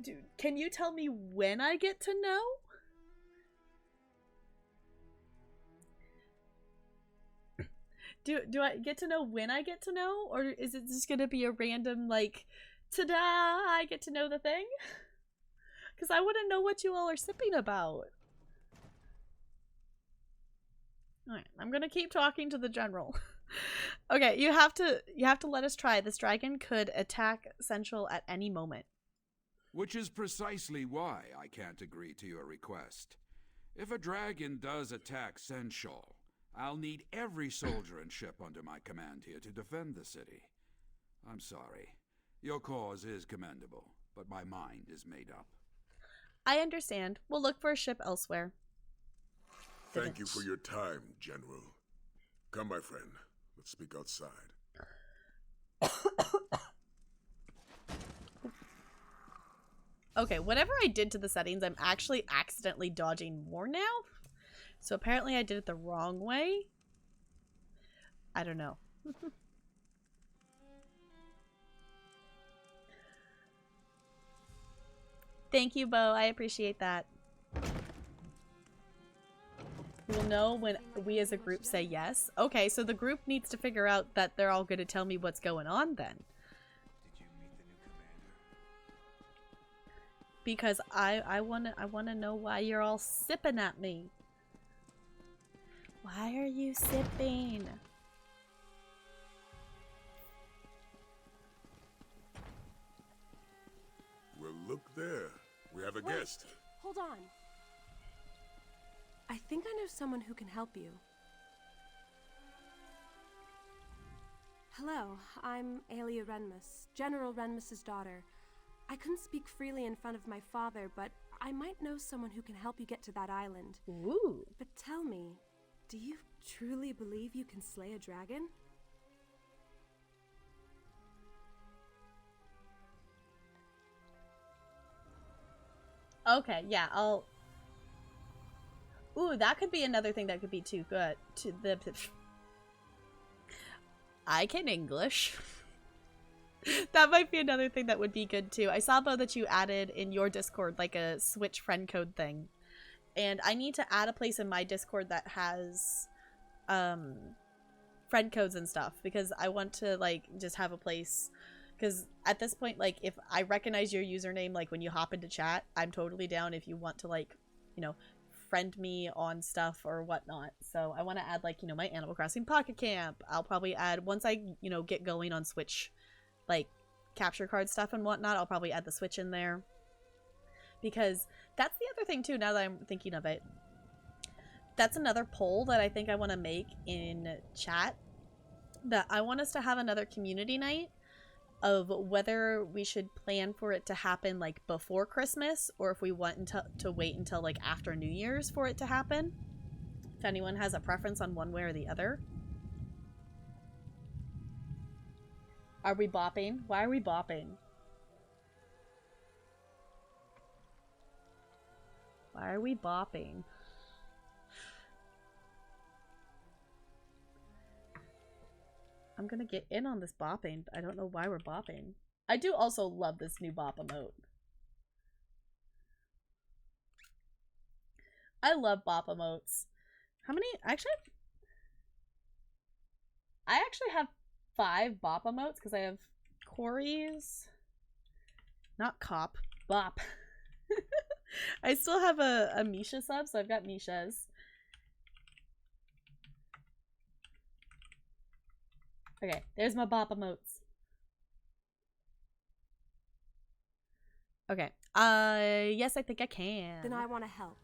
Dude, can you tell me when I get to know? Do I get to know when I get to know? Or is it just gonna be a random, like, ta-da, I get to know the thing? Because I want to know what you all are sipping about. Alright, I'm gonna keep talking to the general. Okay, you have to let us try. This dragon could attack Central at any moment. Which is precisely why I can't agree to your request. If a dragon does attack Senshal, I'll need every soldier and ship under my command here to defend the city. I'm sorry. Your cause is commendable, but my mind is made up. I understand. We'll look for a ship elsewhere. Thank you for your time, General. Come, my friend. Let's speak outside. Okay, whatever I did to the settings, I'm actually accidentally dodging more now. So apparently I did it the wrong way. I don't know. Thank you, Bo. I appreciate that. We'll know when we as a group say yes. Okay, so the group needs to figure out that they're all going to tell me what's going on then. Did you meet the new commander? Because I wanna know why you're all sipping at me. Why are you sipping? Well, look there. We have a guest. Hold on. I think I know someone who can help you. Hello, I'm Aelia Renmus, General Renmus's daughter. I couldn't speak freely in front of my father, but I might know someone who can help you get to that island. Ooh. But tell me, do you truly believe you can slay a dragon? Okay, yeah, I'll... Ooh, that could be another thing that could be too good. I can English. That might be another thing that would be good too. I saw, Bo, that you added in your Discord like a Switch friend code thing. And I need to add a place in my Discord that has friend codes and stuff. Because I want to, like, just have a place. Because at this point, like, if I recognize your username, like, when you hop into chat, I'm totally down if you want to, like, you know, friend me on stuff or whatnot. So I want to add, like, you know, my Animal Crossing Pocket Camp. I'll probably add, once I, you know, get going on Switch, like, capture card stuff and whatnot, I'll probably add the Switch in there. Because that's the other thing, too, now that I'm thinking of it. That's another poll that I think I want to make in chat. That I want us to have another community night of whether we should plan for it to happen, like, before Christmas, or if we want to wait until, like, after New Year's for it to happen. If anyone has a preference on one way or the other. Are we bopping? Why are we bopping? Why are we bopping? I'm gonna get in on this bopping, but I don't know why we're bopping. I do also love this new bop emote. I love bop emotes. How many? Actually, I actually have 5 bop emotes because I have Corey's, not Cop, Bop. I still have a Misha sub, so I've got Misha's. Okay, there's my bop emotes. Okay. Yes, I think I can. Then I want to help.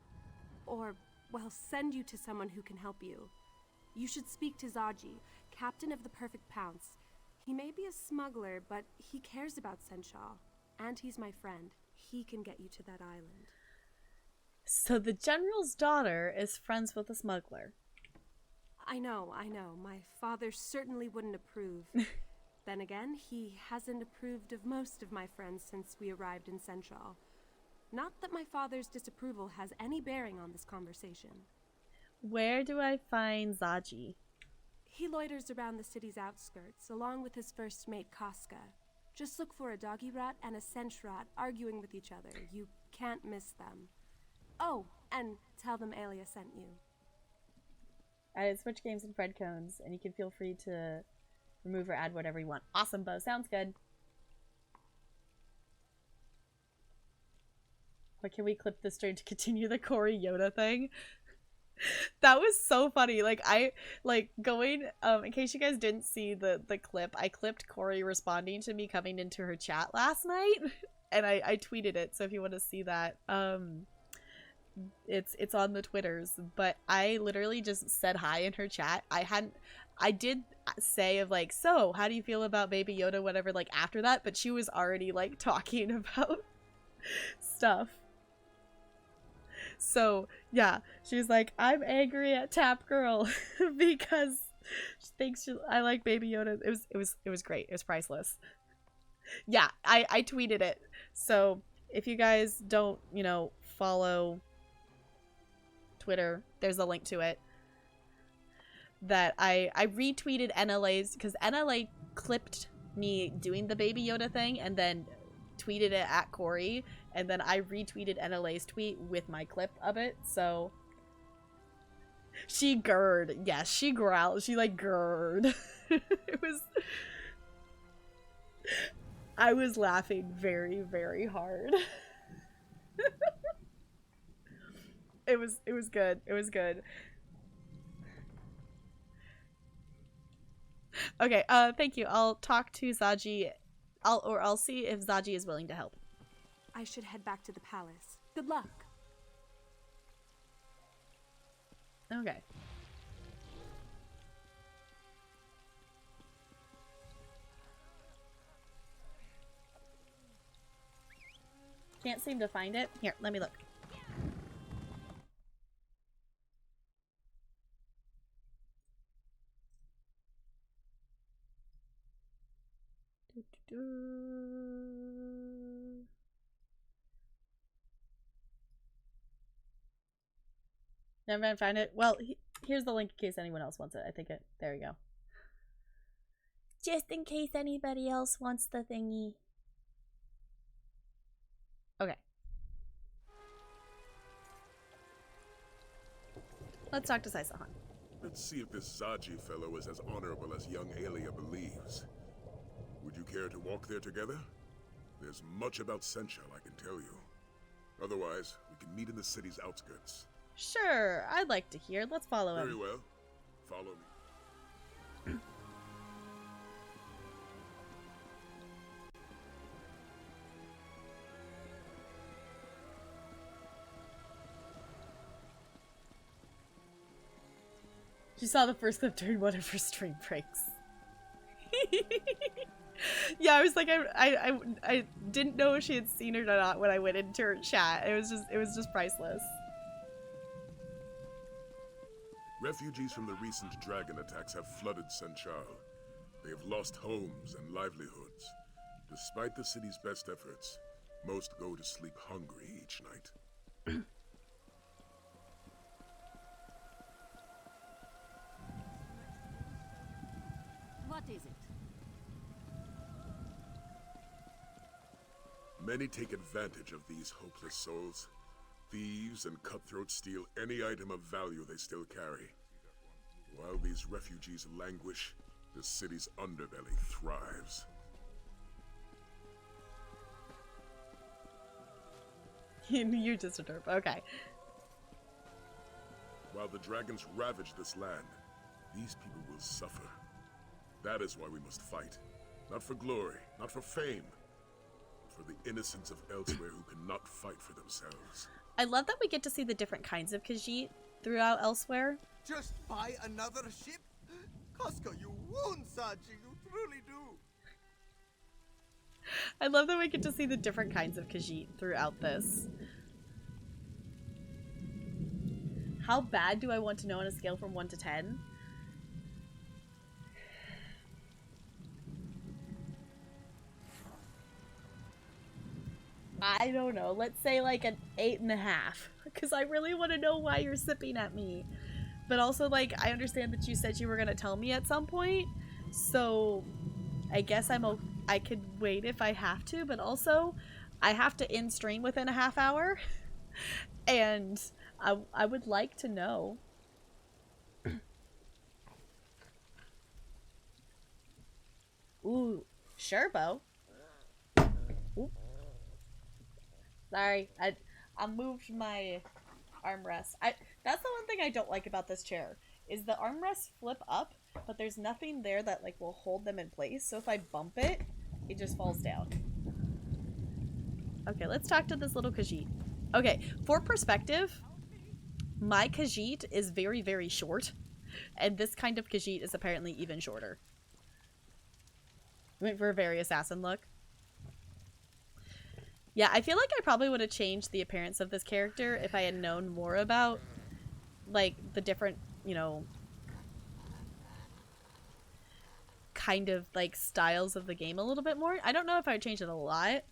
Or, well, send you to someone who can help you. You should speak to Zaji, captain of the Perfect Pounce. He may be a smuggler, but he cares about Senshaw. And he's my friend. He can get you to that island. So the general's daughter is friends with a smuggler. I know. My father certainly wouldn't approve. Then again, he hasn't approved of most of my friends since we arrived in Senshaw. Not that my father's disapproval has any bearing on this conversation. Where do I find Zaji? He loiters around the city's outskirts, along with his first mate, Casca. Just look for a doggy rat and a sench rat arguing with each other. You can't miss them. Oh, and tell them Aelia sent you. I switch games and Fred cones, and you can feel free to remove or add whatever you want. Awesome, Bo. Sounds good. But can we clip this stream to continue the Corey Yoda thing? That was so funny. Like, going, in case you guys didn't see the clip, I clipped Corey responding to me coming into her chat last night, and I tweeted it, so if you want to see that, it's on the Twitters, but I literally just said hi in her chat. I did say of like, so how do you feel about Baby Yoda, whatever, like after that, but she was already like talking about stuff. So yeah, she was like, I'm angry at Tap Girl because she thinks I like Baby Yoda. It was great. It was priceless. Yeah, I tweeted it. So if you guys don't, follow Twitter, there's a link to it. That I retweeted NLA's, because NLA clipped me doing the Baby Yoda thing and then tweeted it at Corey, and then I retweeted NLA's tweet with my clip of it. So she gurred. Yes, she growled. She like gurred. I was laughing very, very hard. It was good. It was good. Okay, thank you. I'll talk to Zaji. I'll see if Zaji is willing to help. I should head back to the palace. Good luck. Okay. Can't seem to find it. Here, let me look. Never mind, find it. Well, here's the link in case anyone else wants it. I think it. There you go. Just in case anybody else wants the thingy. Okay. Let's talk to Saisahan. Let's see if this Zaji fellow is as honorable as young Aelia believes. Would you care to walk there together? There's much about Senshal I can tell you. Otherwise, we can meet in the city's outskirts. Sure, I'd like to hear. Let's follow him. Very well. Follow me. She saw the first clip during one of her stream breaks. Yeah, I was like, I didn't know if she had seen it or not when I went into her chat. It was just priceless. Refugees from the recent dragon attacks have flooded Senshal. They have lost homes and livelihoods. Despite the city's best efforts, most go to sleep hungry each night. What is it? Many take advantage of these hopeless souls. Thieves and cutthroats steal any item of value they still carry. While these refugees languish, the city's underbelly thrives. You're just a derp. Okay. While the dragons ravage this land, these people will suffer. That is why we must fight. Not for glory, not for fame, but for the innocents of Elsweyr who cannot fight for themselves. I love that we get to see the different kinds of Khajiit throughout Elsweyr. Just buy another ship? Casca, you won't, Saji. You truly do. I love that we get to see the different kinds of Khajiit throughout this. How bad do I want to know on a scale from 1 to 10? I don't know. Let's say like an 8.5. Because I really want to know why you're sipping at me. But also, like, I understand that you said you were going to tell me at some point. So, I guess I could wait if I have to. But also, I have to end stream within a half hour. And I would like to know. Ooh, Sherbo. Ooh. Sorry, I moved my armrest. That's the one thing I don't like about this chair, is the armrests flip up, but there's nothing there that like will hold them in place. So if I bump it, it just falls down. Okay, let's talk to this little Khajiit. Okay, for perspective, my Khajiit is very, very short, and this kind of Khajiit is apparently even shorter. I went for a very assassin look. Yeah, I feel like I probably would have changed the appearance of this character if I had known more about, like, the different, you know, kind of, like, styles of the game a little bit more. I don't know if I would change it a lot.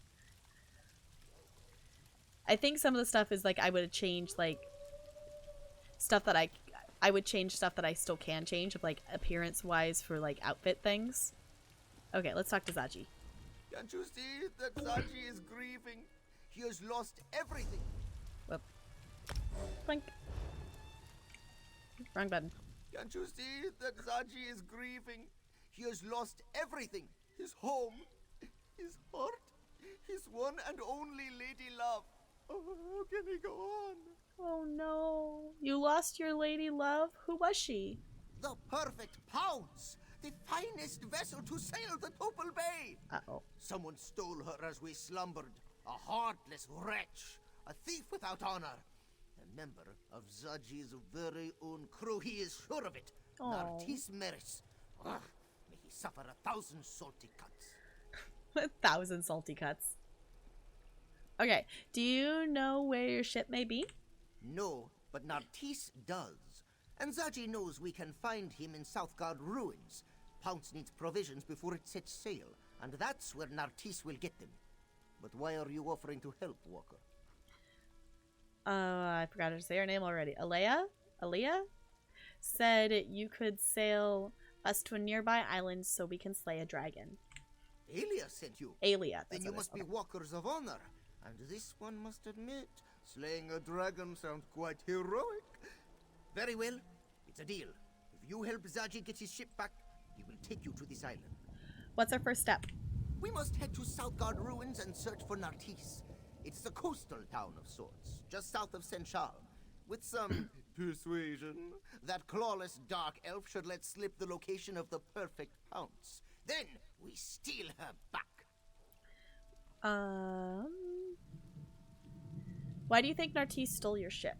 I think some of the stuff is, like, I would have changed, like, stuff that I would change stuff that I still can change, of, like, appearance-wise for, like, outfit things. Okay, let's talk to Zaji. Can't you see that Zaji is grieving? He has lost everything. Whoop. Blink. Wrong button. Can't you see that Zaji is grieving? He has lost everything. His home, his heart, his one and only lady love. Oh, how can he go on? Oh no. You lost your lady love? Who was she? The perfect Pounce! The finest vessel to sail the Topal Bay! Uh-oh. Someone stole her as we slumbered. A heartless wretch. A thief without honor. A member of Zaji's very own crew. He is sure of it. Nartis Meris. Ugh, may he suffer 1,000 salty cuts. 1,000 salty cuts. Okay, do you know where your ship may be? No, but Nartis does. And Zaji knows we can find him in Southgard ruins. Pounce needs provisions before it sets sail, and that's where Nartis will get them. But why are you offering to help, Walker? I forgot to say her name already. Alea said you could sail us to a nearby island so we can slay a dragon. Alia sent you? Alia. Then you must be walkers of honor. And this one must admit, slaying a dragon sounds quite heroic. Very well, it's a deal. If you help Zaji get his ship back, he will take you to this island. What's our first step? We must head to Southgard ruins and search for Nartis. It's a coastal town of sorts, just south of Senchal. With some persuasion, that clawless dark elf should let slip the location of the perfect Pounce. Then we steal her back. Why do you think Nartis stole your ship?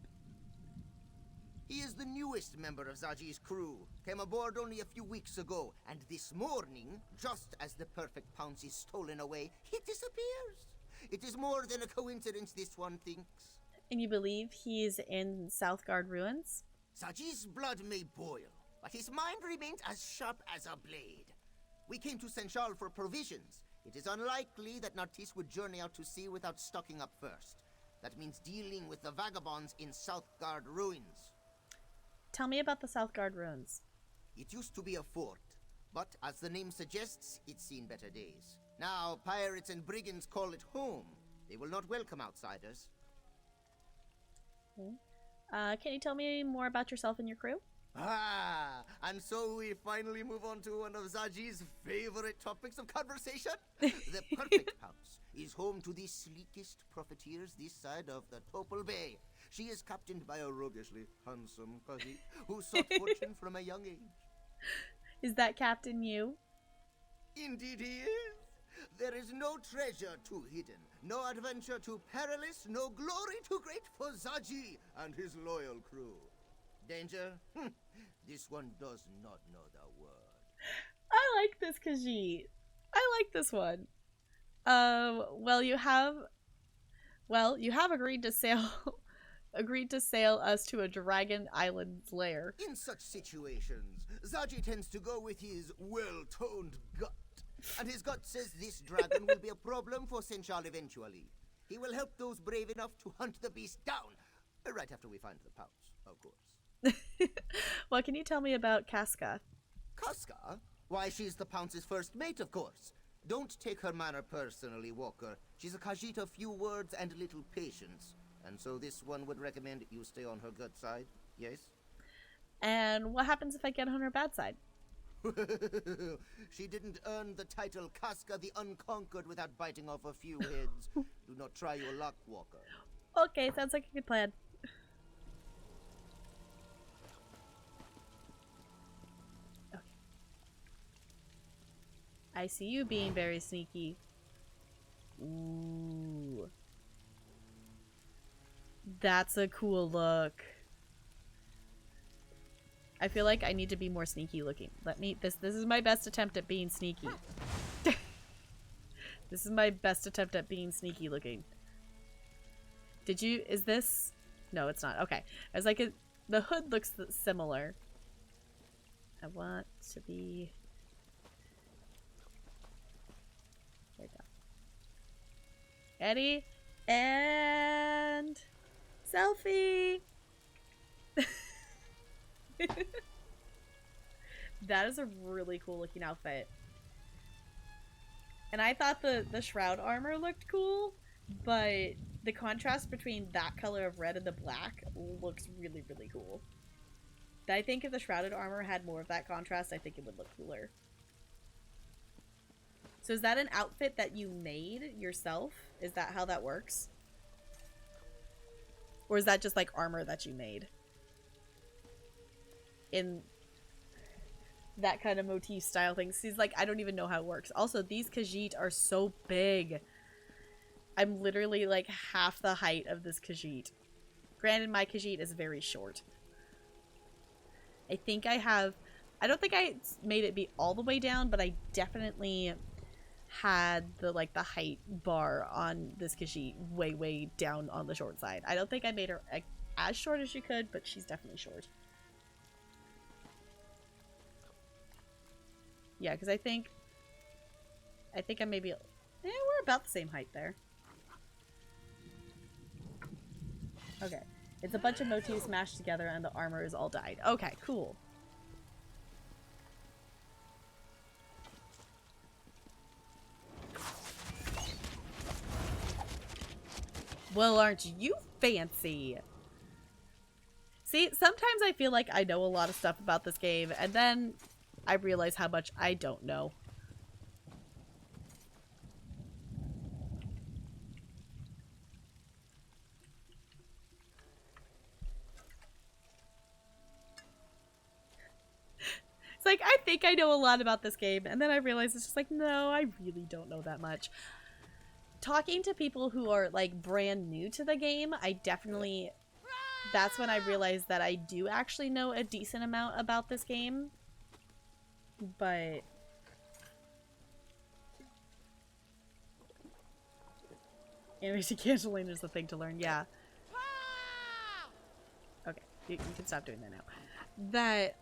He is the newest member of Zaji's crew. Came aboard only a few weeks ago, and this morning, just as the perfect Pounce is stolen away, he disappears. It is more than a coincidence, this one thinks. And you believe he's in Southgard ruins? Zaji's blood may boil, but his mind remains as sharp as a blade. We came to Senchal for provisions. It is unlikely that Nartis would journey out to sea without stocking up first. That means dealing with the vagabonds in Southgard ruins. Tell me about the Southgard ruins. It used to be a fort, but as the name suggests, it's seen better days. Now, pirates and brigands call it home. They will not welcome outsiders. Okay. Can you tell me more about yourself and your crew? Ah, and so we finally move on to one of Zaji's favorite topics of conversation. The perfect Pounce is home to the sleekest profiteers this side of the Topal Bay. She is captained by a roguishly handsome Khajiit who sought fortune from a young age. Is that Captain you? Indeed he is. There is no treasure too hidden, no adventure too perilous, no glory too great for Zaji and his loyal crew. Danger? This one does not know the word. I like this Khajiit. I like this one. Well, you have agreed to sail us to a dragon island's lair. In such situations, Zaji tends to go with his well-toned gut. And his gut says this dragon will be a problem for Senchal eventually. He will help those brave enough to hunt the beast down. Right after we find the pouch, of course. Well, can you tell me about Casca? Casca? Why, she's the Pounce's first mate, of course. Don't take her manner personally, Walker. She's a Khajiit of few words and little patience. And so this one would recommend you stay on her good side, yes? And what happens if I get on her bad side? She didn't earn the title Casca the Unconquered without biting off a few heads. Do not try your luck, Walker. Okay, sounds like a good plan. Okay. I see you being very sneaky. Ooh. That's a cool look. I feel like I need to be more sneaky looking. This is my best attempt at being sneaky. This is my best attempt at being sneaky looking. Is this? No, it's not. Okay. I was like, the hood looks similar. I want to be... There we go. Eddie. And... Selfie! That is a really cool looking outfit. And I thought the shroud armor looked cool, but the contrast between that color of red and the black looks really, really cool. I think if the shrouded armor had more of that contrast, I think it would look cooler. So is that an outfit that you made yourself? Is that how that works? Or is that just like armor that you made? In that kind of motif style thing. He's like, I don't even know how it works. Also, these Khajiit are so big. I'm literally like half the height of this Khajiit. Granted, my Khajiit is very short. I think I don't think I made it be all the way down, but I definitely had the height bar on this Khajiit way down on the short side. I don't think I made her as short as she could, but she's definitely short. Yeah, because I think I maybe... we're about the same height there. Okay. It's a bunch of motifs mashed together and the armor is all dyed. Okay, cool. Well, aren't you fancy? See, sometimes I feel like I know a lot of stuff about this game, and then I realize how much I don't know. It's like, I think I know a lot about this game, and then I realize it's just like, no, I really don't know that much. Talking to people who are, like, brand new to the game, that's when I realized that I do actually know a decent amount about this game. But... Animated canceling is the thing to learn, yeah. Okay, you can stop doing that now. That,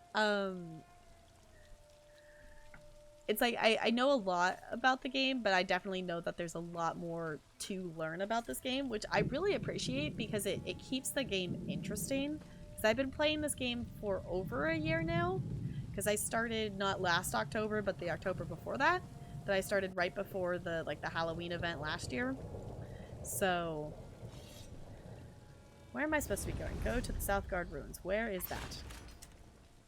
it's like, I know a lot about the game, but I definitely know that there's a lot more to learn about this game, which I really appreciate because it keeps the game interesting. Because I've been playing this game for over a year now. Because I started not last October, but the October before that. That I started right before the Halloween event last year. So, where am I supposed to be going? Go to the Southgard Ruins. Where is that?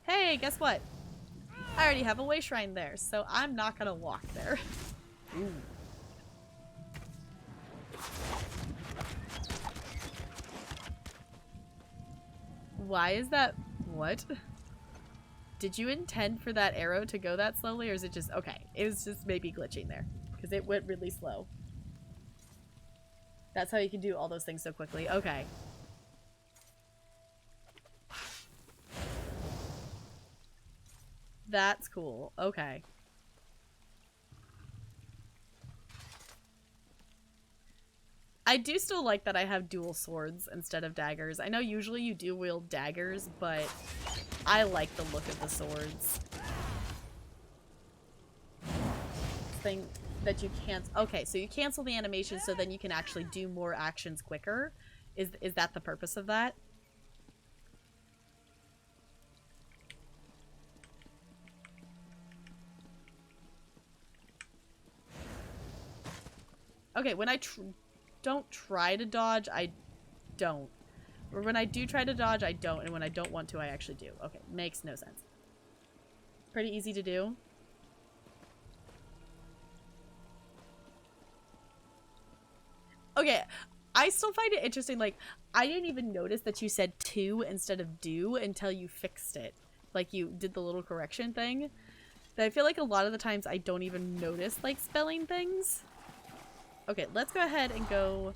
Hey, guess what? I already have a way shrine there, so I'm not gonna walk there. Ooh. Why is that? What? Did you intend for that arrow to go that slowly, or is it just... Okay, it was just maybe glitching there. Because it went really slow. That's how you can do all those things so quickly. Okay. That's cool. Okay. I do still like that I have dual swords instead of daggers. I know usually you do wield daggers, but I like the look of the swords. Thing that you can't... Okay, so you cancel the animation so then you can actually do more actions quicker. Is that the purpose of that? Okay, when I don't try to dodge, I don't. Or when I do try to dodge, I don't. And when I don't want to, I actually do. Okay, makes no sense. Pretty easy to do. Okay, I still find it interesting. Like, I didn't even notice that you said to instead of do until you fixed it. Like, you did the little correction thing. That I feel like a lot of the times I don't even notice, like, spelling things. Okay, let's go ahead and go...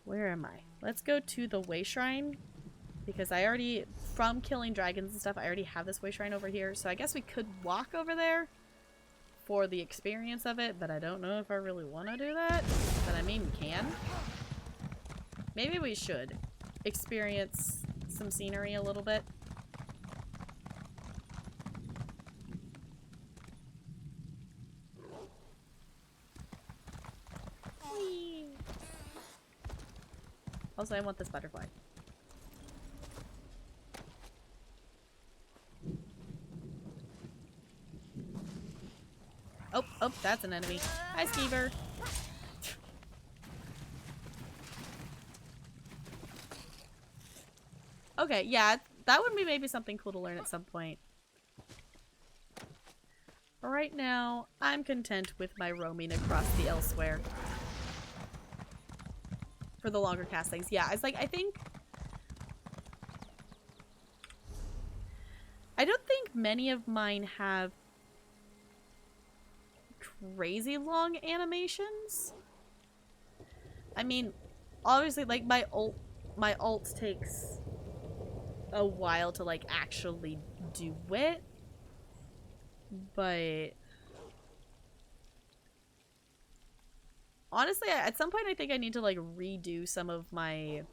Where am I? Let's go to the Way Shrine. Because I already, from killing dragons and stuff, I already have this Way Shrine over here. So I guess we could walk over there for the experience of it. But I don't know if I really want to do that. But I mean, we can. Maybe we should experience some scenery a little bit. Whee! Also, I want this butterfly. Oh, oh, that's an enemy. Hi, Skeever. Okay, yeah, that would be maybe something cool to learn at some point. But right now, I'm content with my roaming across the Elsweyr. For the longer castings. Yeah, I was like, I don't think many of mine have crazy long animations. I mean, obviously, like, my ult takes a while to, like, actually do it. But honestly, at some point I think I need to, like, redo some of my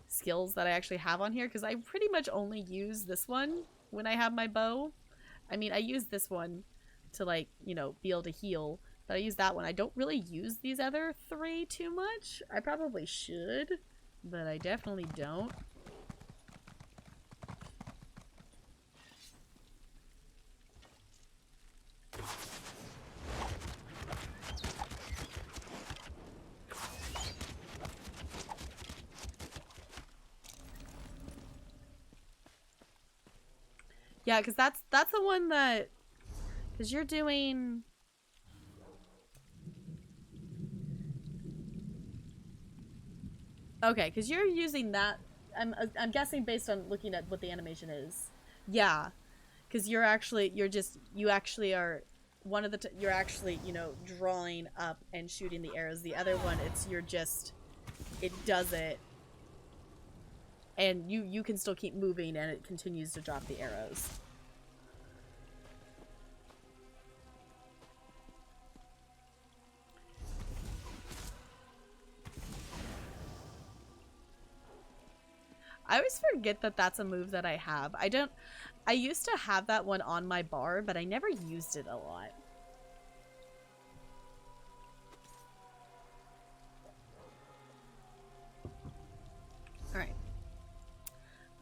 skills that I actually have on here, because I pretty much only use this one when I have my bow. I mean, I use this one to, like, you know, be able to heal, but I use that one. I don't really use these other three too much. I probably should, but I definitely don't. Yeah, because that's the one that... Because you're doing... Okay, because you're using that... I'm guessing based on looking at what the animation is. Yeah. Because you actually are... One of the... You're actually, you know, drawing up and shooting the arrows. The other one, you're just... It does it. And you can still keep moving and it continues to drop the arrows. I always forget that that's a move that I have. I used to have that one on my bar, but I never used it a lot. Alright.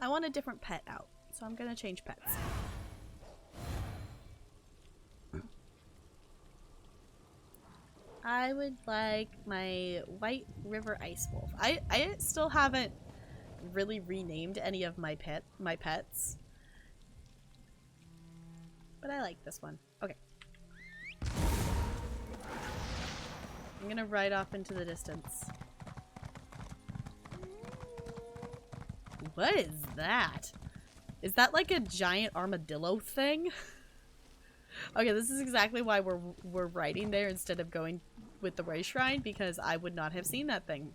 I want a different pet out, so I'm gonna change pets. I would like my White River Ice Wolf. I still haven't really renamed any of my pets. But I like this one. Okay. I'm gonna ride off into the distance. What is that? Is that like a giant armadillo thing? Okay, this is exactly why we're riding there instead of going with the Ray Shrine, because I would not have seen that thing.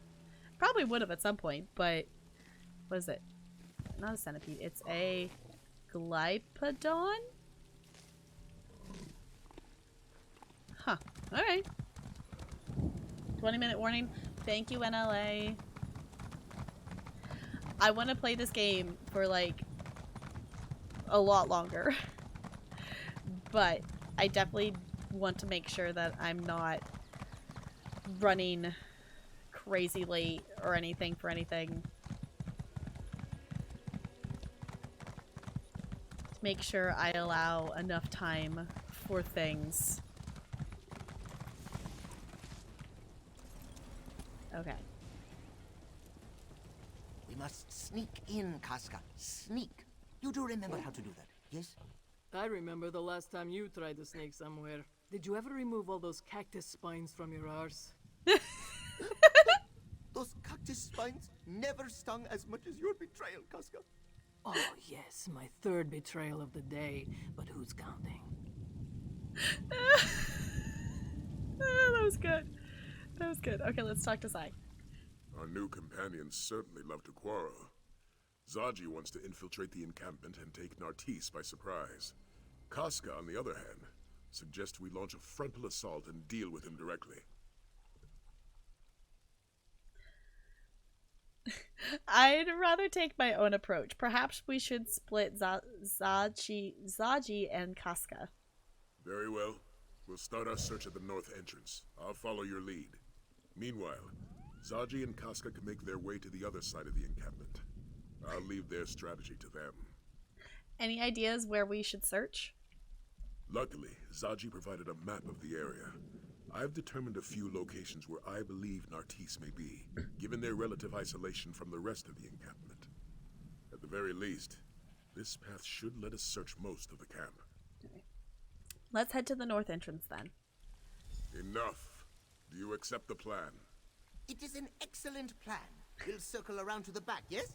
Probably would have at some point, but what is it? Not a centipede. It's a glypodon? Huh. Alright. 20-minute warning. Thank you, NLA. I want to play this game for like a lot longer. But I definitely want to make sure that I'm not running crazy late or anything for anything. Make sure I allow enough time for things. Okay. We must sneak in, Casca. Sneak. You do remember how to do that, yes? I remember the last time you tried to sneak somewhere. Did you ever remove all those cactus spines from your arse? Those cactus spines never stung as much as your betrayal, Casca. Oh, yes, my third betrayal of the day, but who's counting? That was good. That was good. Okay, let's talk to Sai. Our new companions certainly love to quarrel. Zaji wants to infiltrate the encampment and take Nartisse by surprise. Casca, on the other hand, suggests we launch a frontal assault and deal with him directly. I'd rather take my own approach. Perhaps we should split Zaji and Casca. Very well. We'll start our search at the north entrance. I'll follow your lead. Meanwhile, Zaji and Casca can make their way to the other side of the encampment. I'll leave their strategy to them. Any ideas where we should search? Luckily, Zaji provided a map of the area. I've determined a few locations where I believe Nartisse may be, given their relative isolation from the rest of the encampment. At the very least, this path should let us search most of the camp. Let's head to the north entrance then. Enough. Do you accept the plan? It is an excellent plan. We'll circle around to the back, yes?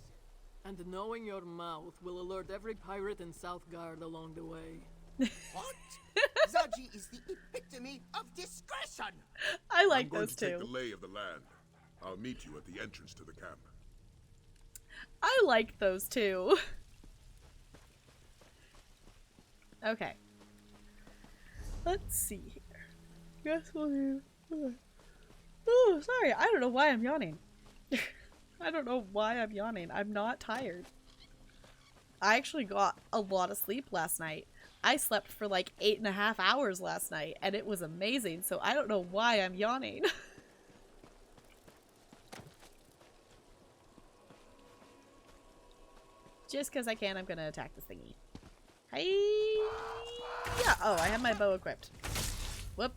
And knowing your mouth will alert every pirate in Southgard along the way. What? Zaji is the epitome of discretion! I like I'm going those to take two. the lay of the land. I'll meet you at the entrance to the camp. I like those two. Okay. Let's see here. Guess we'll do. Oh, sorry. I don't know why I'm yawning. I don't know why I'm yawning. I'm not tired. I actually got a lot of sleep last night. I slept for like 8.5 hours last night, and it was amazing, so I don't know why I'm yawning. Just because I can, I'm gonna attack this thingy. Hi. Yeah. Oh, I have my bow equipped. Whoop.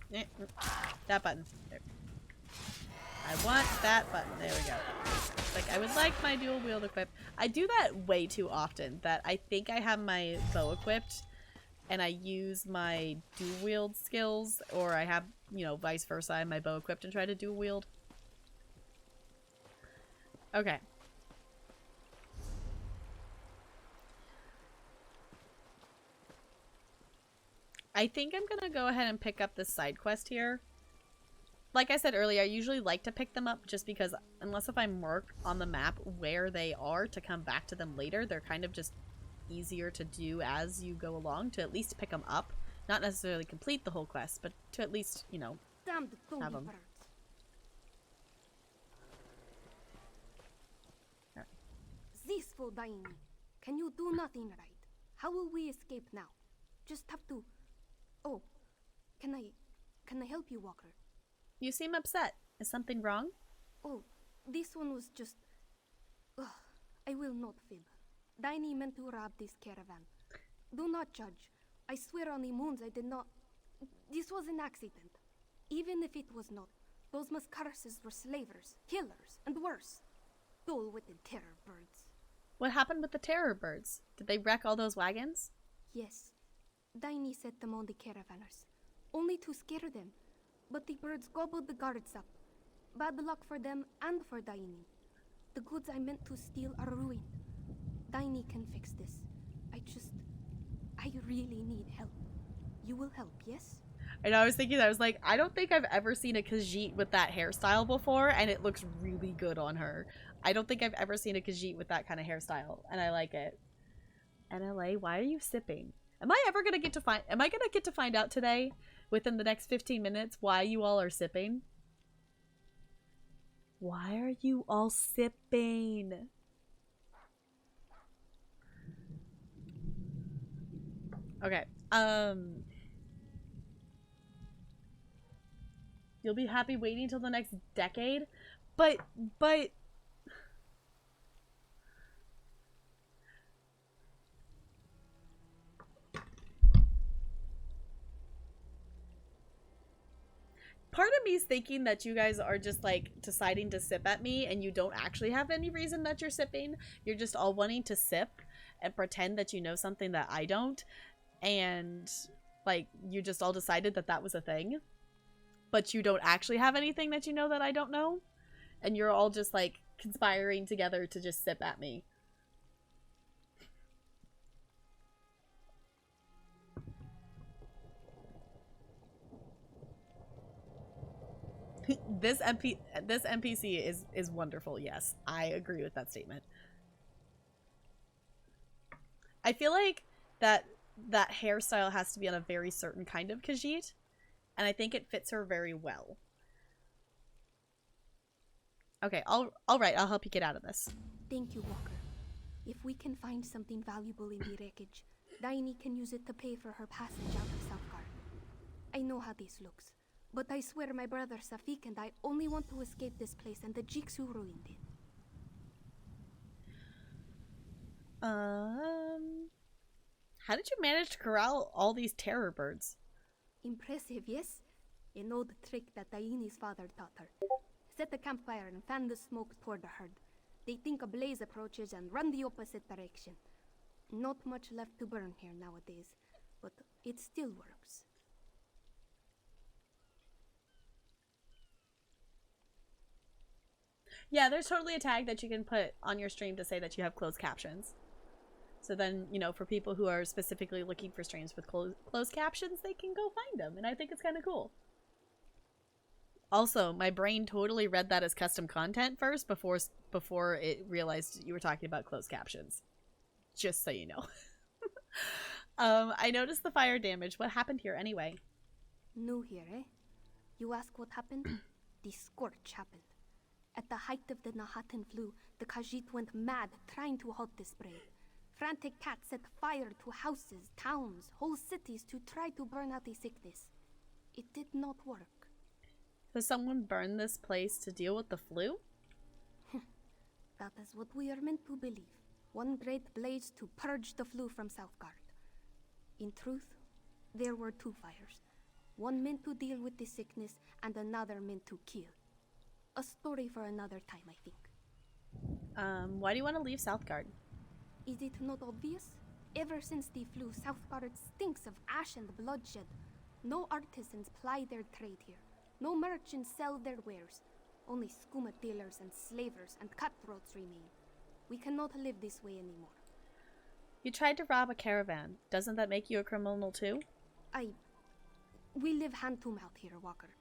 That button. There. I want that button. There we go. Like, I would like my dual wield equipped. I do that way too often, that I think I have my bow equipped and I use my dual wield skills, or I have, you know, vice versa, I have my bow equipped and try to dual wield. Okay. I think I'm gonna go ahead and pick up this side quest here. Like I said earlier, I usually like to pick them up just because unless if I mark on the map where they are to come back to them later, they're kind of just easier to do as you go along, to at least pick them up. Not necessarily complete the whole quest, but to at least, you know, Damn the have them. This fool dying. Can you do nothing right? How will we escape now? Just have to... Oh, can I help you, Walker? You seem upset. Is something wrong? Oh, this one was just... Ugh, I will not fib. Daini meant to rob this caravan. Do not judge. I swear on the moons I did not... This was an accident. Even if it was not, those Mascarases were slavers, killers, and worse. Dull-witted terror birds. What happened with the terror birds? Did they wreck all those wagons? Yes. Daini set them on the caravanners, only to scare them. But the birds gobbled the guards up. Bad luck for them and for Daini. The goods I meant to steal are ruined. Daini can fix this. I really need help. You will help, yes? And I was thinking that, I was like, I don't think I've ever seen a Khajiit with that hairstyle before, and it looks really good on her. I don't think I've ever seen a Khajiit with that kind of hairstyle, and I like it. NLA, why are you sipping? Am I gonna get to find out today, within the next 15 minutes, why you all are sipping? Why are you all sipping? Okay, you'll be happy waiting till the next decade? But... part of me is thinking that you guys are just like deciding to sip at me and you don't actually have any reason that you're sipping. You're just all wanting to sip and pretend that you know something that I don't. And like you just all decided that that was a thing. But you don't actually have anything that you know that I don't know. And you're all just like conspiring together to just sip at me. This NPC is wonderful. Yes, I agree with that statement. I feel like that hairstyle has to be on a very certain kind of Khajiit, and I think it fits her very well. Okay, all right, I'll help you get out of this. Thank you, Walker. If we can find something valuable in the wreckage, Daini can use it to pay for her passage out of Southgard. I know how this looks. But I swear my brother Safik and I only want to escape this place and the Jigs who ruined it. How did you manage to corral all these terror birds? Impressive, yes? An old trick that Daini's father taught her. Set a campfire and fan the smoke toward the herd. They think a blaze approaches and run the opposite direction. Not much left to burn here nowadays, but it still works. Yeah, there's totally a tag that you can put on your stream to say that you have closed captions. So then, you know, for people who are specifically looking for streams with closed captions, they can go find them. And I think it's kind of cool. Also, my brain totally read that as custom content first before it realized you were talking about closed captions. Just so you know. I noticed the fire damage. What happened here anyway? New here, eh? You ask what happened? The scorch happened. At the height of the Nahatan flu, the Khajiit went mad trying to halt the spray. Frantic cats set fire to houses, towns, whole cities to try to burn out the sickness. It did not work. So someone burned this place to deal with the flu? That is what we are meant to believe. One great blaze to purge the flu from Southgard. In truth, there were two fires. One meant to deal with the sickness and another meant to kill. A story for another time, I think. Why do you want to leave Southgard? Is it not obvious? Ever since the flu, Southgard stinks of ash and bloodshed. No artisans ply their trade here. No merchants sell their wares. Only skooma dealers and slavers and cutthroats remain. We cannot live this way anymore. You tried to rob a caravan. Doesn't that make you a criminal too? We live hand to mouth here, Walker.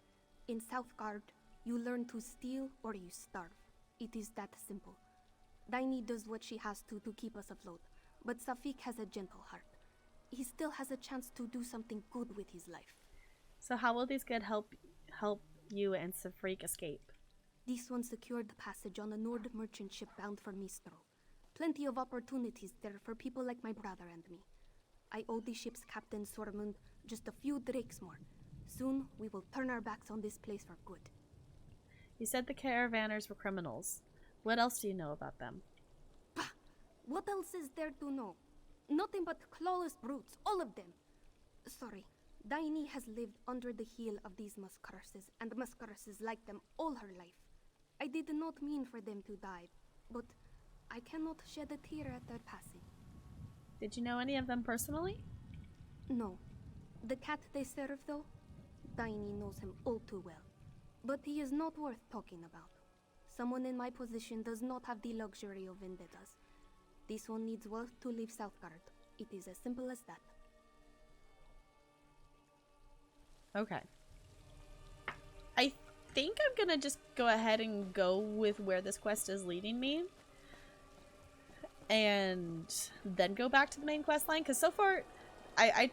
In Southgard, you learn to steal or you starve. It is that simple. Daini does what she has to keep us afloat, but Safik has a gentle heart. He still has a chance to do something good with his life. So how will these good help you and Safrik escape? This one secured the passage on a Nord merchant ship bound for Mistro. Plenty of opportunities there for people like my brother and me. I owe the ship's captain Sormund just a few drakes more. Soon we will turn our backs on this place for good. You said the caravanners were criminals. What else do you know about them? Bah! What else is there to know? Nothing but clawless brutes, all of them. Sorry, Daini has lived under the heel of these Muskarses and Muskarses like them all her life. I did not mean for them to die, but I cannot shed a tear at their passing. Did you know any of them personally? No. The cat they serve, though, Daini knows him all too well. But he is not worth talking about. Someone in my position does not have the luxury of vendettas. This one needs wealth to leave Southgard. It is as simple as that. Okay. I think I'm gonna just go ahead and go with where this quest is leading me. And then go back to the main quest line. Because so far, I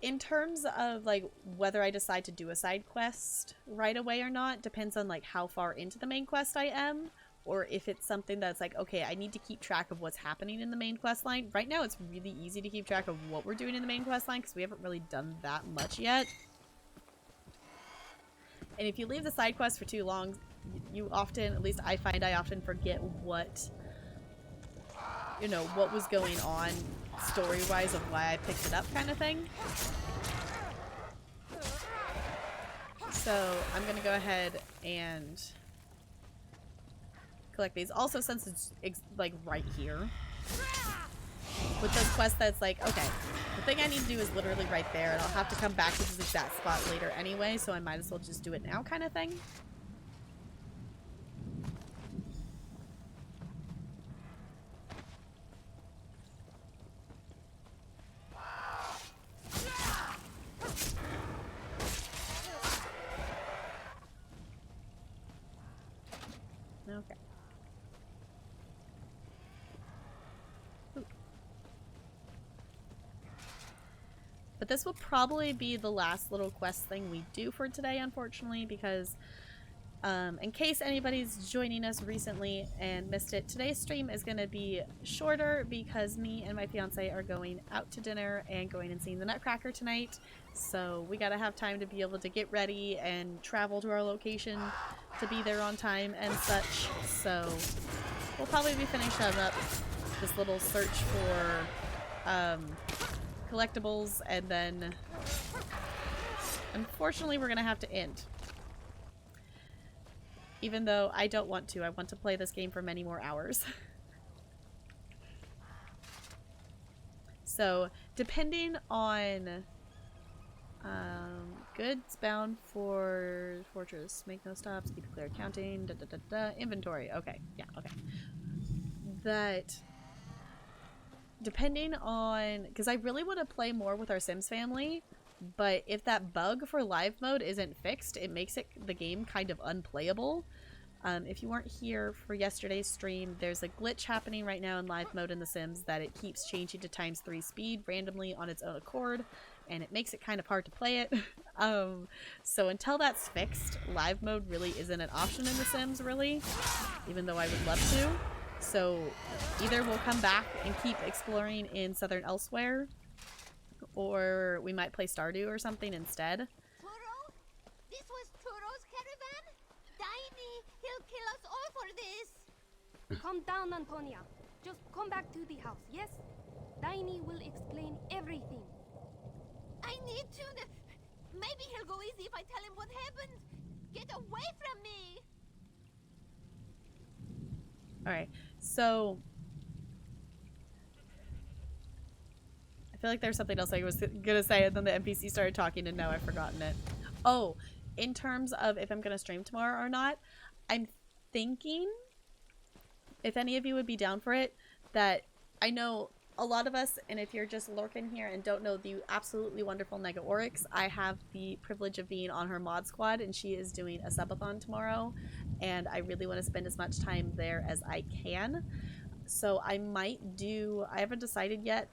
in terms of like whether I decide to do a side quest right away or not, depends on like how far into the main quest I am. Or if it's something that's like, okay, I need to keep track of what's happening in the main quest line. Right now, it's really easy to keep track of what we're doing in the main quest line because we haven't really done that much yet. And if you leave the side quest for too long, you often, at least I find I often forget what, you know, what was going on story-wise of why I picked it up kind of thing. So I'm going to go ahead and collect these. Also, since it's like right here with those quests that's like, okay, the thing I need to do is literally right there, and I'll have to come back to this exact spot later anyway, so I might as well just do it now kind of thing. Okay. But this will probably be the last little quest thing we do for today, unfortunately, because in case anybody's joining us recently and missed it, today's stream is going to be shorter because me and my fiance are going out to dinner and going and seeing the Nutcracker tonight. So we got to have time to be able to get ready and travel to our location to be there on time and such. So we'll probably be finishing up this little search for collectibles, and then unfortunately we're gonna have to end. Even though I don't want to. I want to play this game for many more hours. So depending on goods bound for fortress, make no stops, keep it clear, counting, inventory. Okay, yeah, okay. That depending on, because I really want to play more with our Sims family, but if that bug for live mode isn't fixed, it makes it the game kind of unplayable. If you weren't here for yesterday's stream, there's a glitch happening right now in live mode in The Sims that it keeps changing to ×3 speed randomly on its own accord, and it makes it kind of hard to play it. So until that's fixed, live mode really isn't an option in The Sims, really, even though I would love to. So either we'll come back and keep exploring in southern Elsweyr, or we might play Stardew or something instead. Turo? This was Turo's caravan? Tiny, he'll kill us all for this. Calm down, Antonia. Just come back to the house, yes? Tiny will explain everything. I need to. Maybe he'll go easy if I tell him what happened. Get away from me! Alright, so I feel like there's something else I was gonna say, and then the NPC started talking, and now I've forgotten it. Oh, in terms of if I'm gonna stream tomorrow or not, I'm thinking, if any of you would be down for it, that I know a lot of us, and if you're just lurking here and don't know the absolutely wonderful Nega Oryx, I have the privilege of being on her mod squad, and she is doing a subathon tomorrow, and I really want to spend as much time there as I can. So I might do, I haven't decided yet,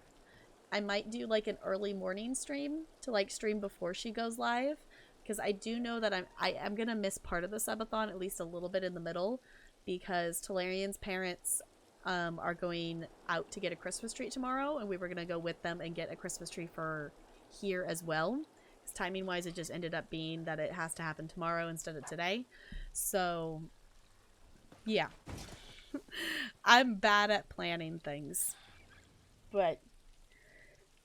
I might do like an early morning stream to like stream before she goes live, because I do know that I am gonna miss part of the subathon, at least a little bit in the middle, because Talarian's parents are going out to get a Christmas tree tomorrow, and we were gonna go with them and get a Christmas tree for here as well. Because timing wise, it just ended up being that it has to happen tomorrow instead of today. So yeah. I'm bad at planning things, but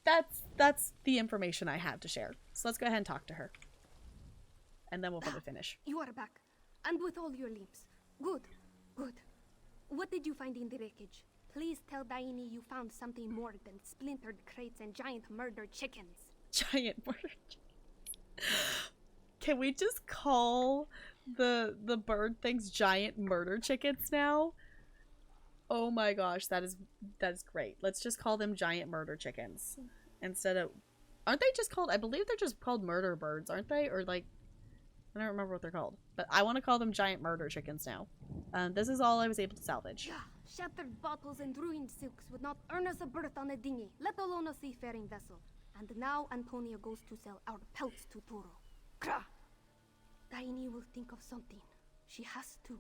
that's the information I have to share. So let's go ahead and talk to her, and then we'll probably finish. You are back, and with all your limbs. Good, good. What did you find in the wreckage? Please tell Daini you found something more than splintered crates and giant murdered chickens. Giant murdered chickens. Can we just call the bird things giant murder chickens now? Oh my gosh, that is great. Let's just call them giant murder chickens instead of Aren't they just called, I believe they're just called murder birds, aren't they? Or like, I don't remember what they're called. But I want to call them giant murder chickens now. This is all I was able to salvage. Shattered bottles and ruined silks would not earn us a berth on a dinghy, let alone a seafaring vessel. And now Antonia goes to sell our pelts to Toro. Krah! Daini will think of something. She has to.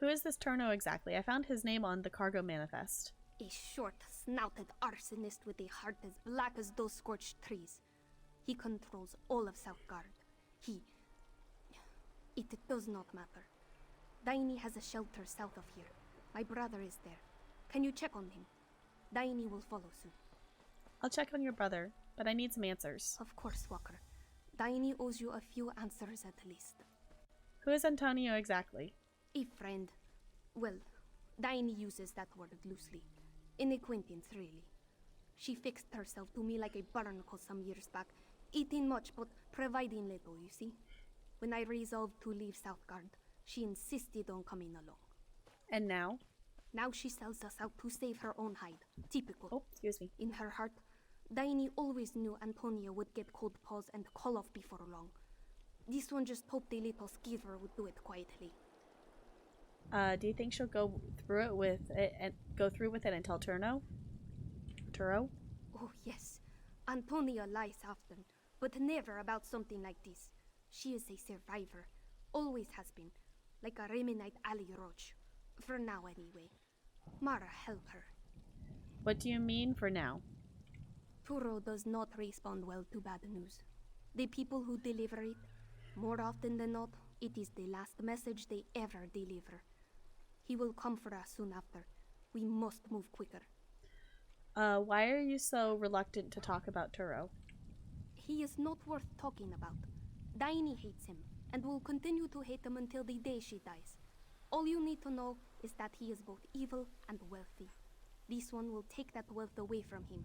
Who is this Turno exactly? I found his name on the cargo manifest. A short-snouted arsonist with a heart as black as those scorched trees. He controls all of Southgard. It does not matter. Daini has a shelter south of here. My brother is there. Can you check on him? Daini will follow soon. I'll check on your brother, but I need some answers. Of course, Walker. Daini owes you a few answers at least. Who is Antonio exactly? A friend. Well, Daini uses that word loosely. An acquaintance, really. She fixed herself to me like a barnacle some years back, eating much but providing little, you see. When I resolved to leave Southgard, she insisted on coming along. And now? Now she sells us out to save her own hide. Typical. Oh, excuse me. In her heart, Daini always knew Antonia would get cold paws and call off before long. This one just hoped a little skeever would do it quietly. Do you think she'll go through with it and tell Turo? Oh, yes. Antonia lies often, but never about something like this. She is a survivor. Always has been. Like a Remenite alley roach. For now, anyway. Mara, help her. What do you mean for now? Turo does not respond well to bad news. The people who deliver it, more often than not, it is the last message they ever deliver. He will come for us soon after. We must move quicker. Why are you so reluctant to talk about Turo? He is not worth talking about. Daini hates him, and will continue to hate him until the day she dies. All you need to know is that he is both evil and wealthy. This one will take that wealth away from him.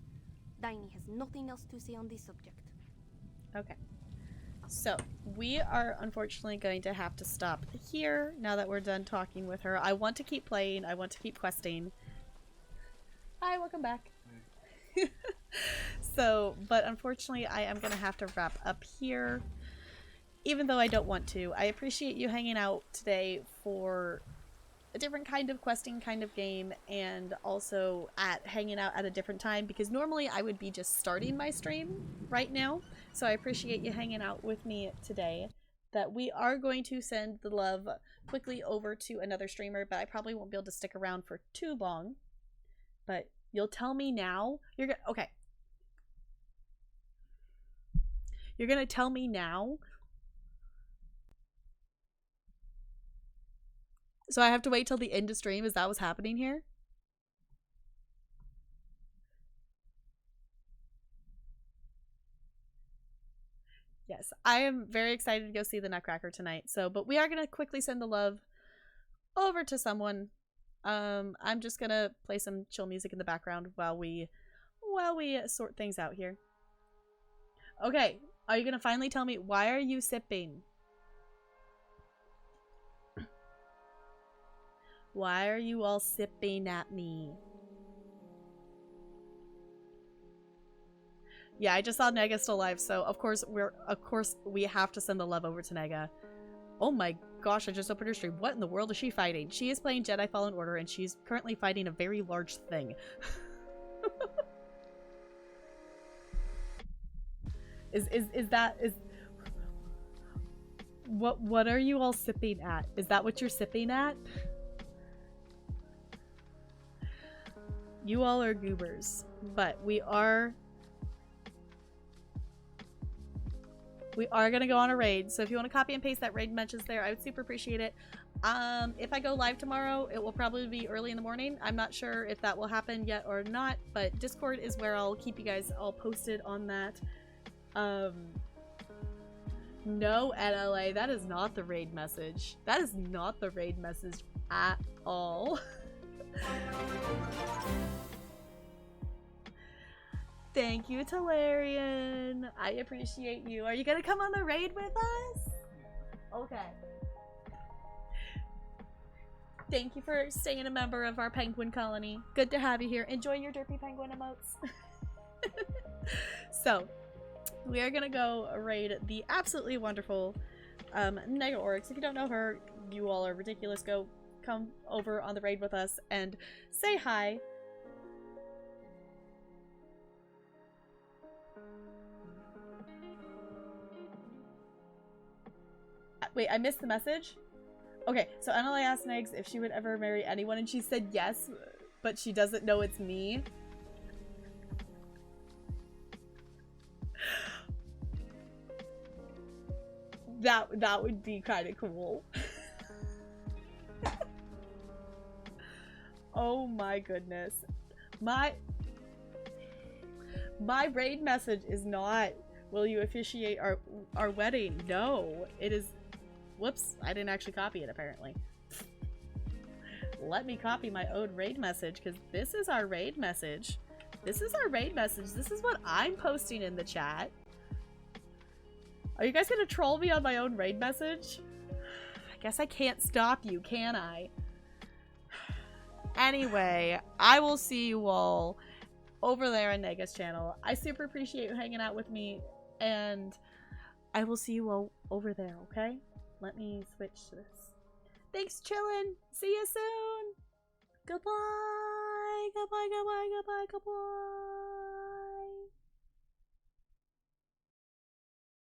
Daini has nothing else to say on this subject. Okay. So, we are unfortunately going to have to stop here now that we're done talking with her. I want to keep playing. I want to keep questing. Hi, welcome back. So, but unfortunately, I am going to have to wrap up here. Even though I don't want to. I appreciate you hanging out today for a different kind of questing kind of game, and also hanging out at a different time, because normally I would be just starting my stream right now. So I appreciate you hanging out with me today. That we are going to send the love quickly over to another streamer, but I probably won't be able to stick around for too long. But you'll tell me now. Okay. You're gonna tell me now. So I have to wait till the end of stream? Is that what's happening here? Yes, I am very excited to go see the Nutcracker tonight. So, but we are going to quickly send the love over to someone. I'm just going to play some chill music in the background while we sort things out here. Okay, are you going to finally tell me, why are you sipping? Why are you all sipping at me? Yeah, I just saw Nega still alive, so of course we have to send the love over to Nega. Oh my gosh, I just opened her stream. What in the world is she fighting? She is playing Jedi Fallen Order, and she's currently fighting a very large thing. What are you all sipping at? Is that what you're sipping at? You all are goobers, but we are gonna go on a raid. So if you want to copy and paste that raid mentions there, I would super appreciate it. If I go live tomorrow, it will probably be early in the morning. I'm not sure if that will happen yet or not, but Discord is where I'll keep you guys all posted on that. No, NLA, that is not the raid message. That is not the raid message at all. Thank you, Talarian. I appreciate you. Are you gonna come on the raid with us? Okay. Thank you for staying a member of our penguin colony. Good to have you here. Enjoy your derpy penguin emotes. So, we are gonna go raid the absolutely wonderful Nega Oryx. If you don't know her, you all are ridiculous. Come over on the raid with us and say hi. Wait, I missed the message? Okay, so Annalie asked Negs if she would ever marry anyone, and she said yes, but she doesn't know it's me. That would be kind of cool. Oh my goodness. My raid message is not, will you officiate our wedding? No, it is, whoops, I didn't actually copy it apparently. Let me copy my own raid message, because this is our raid message. This is our raid message. This is what I'm posting in the chat. Are you guys gonna troll me on my own raid message? I guess I can't stop you, can I? Anyway, I will see you all over there on Nega's channel. I super appreciate you hanging out with me, and I will see you all over there, okay? Let me switch to this. Thanks, chillin'. See you soon. Goodbye. Goodbye, goodbye, goodbye, goodbye.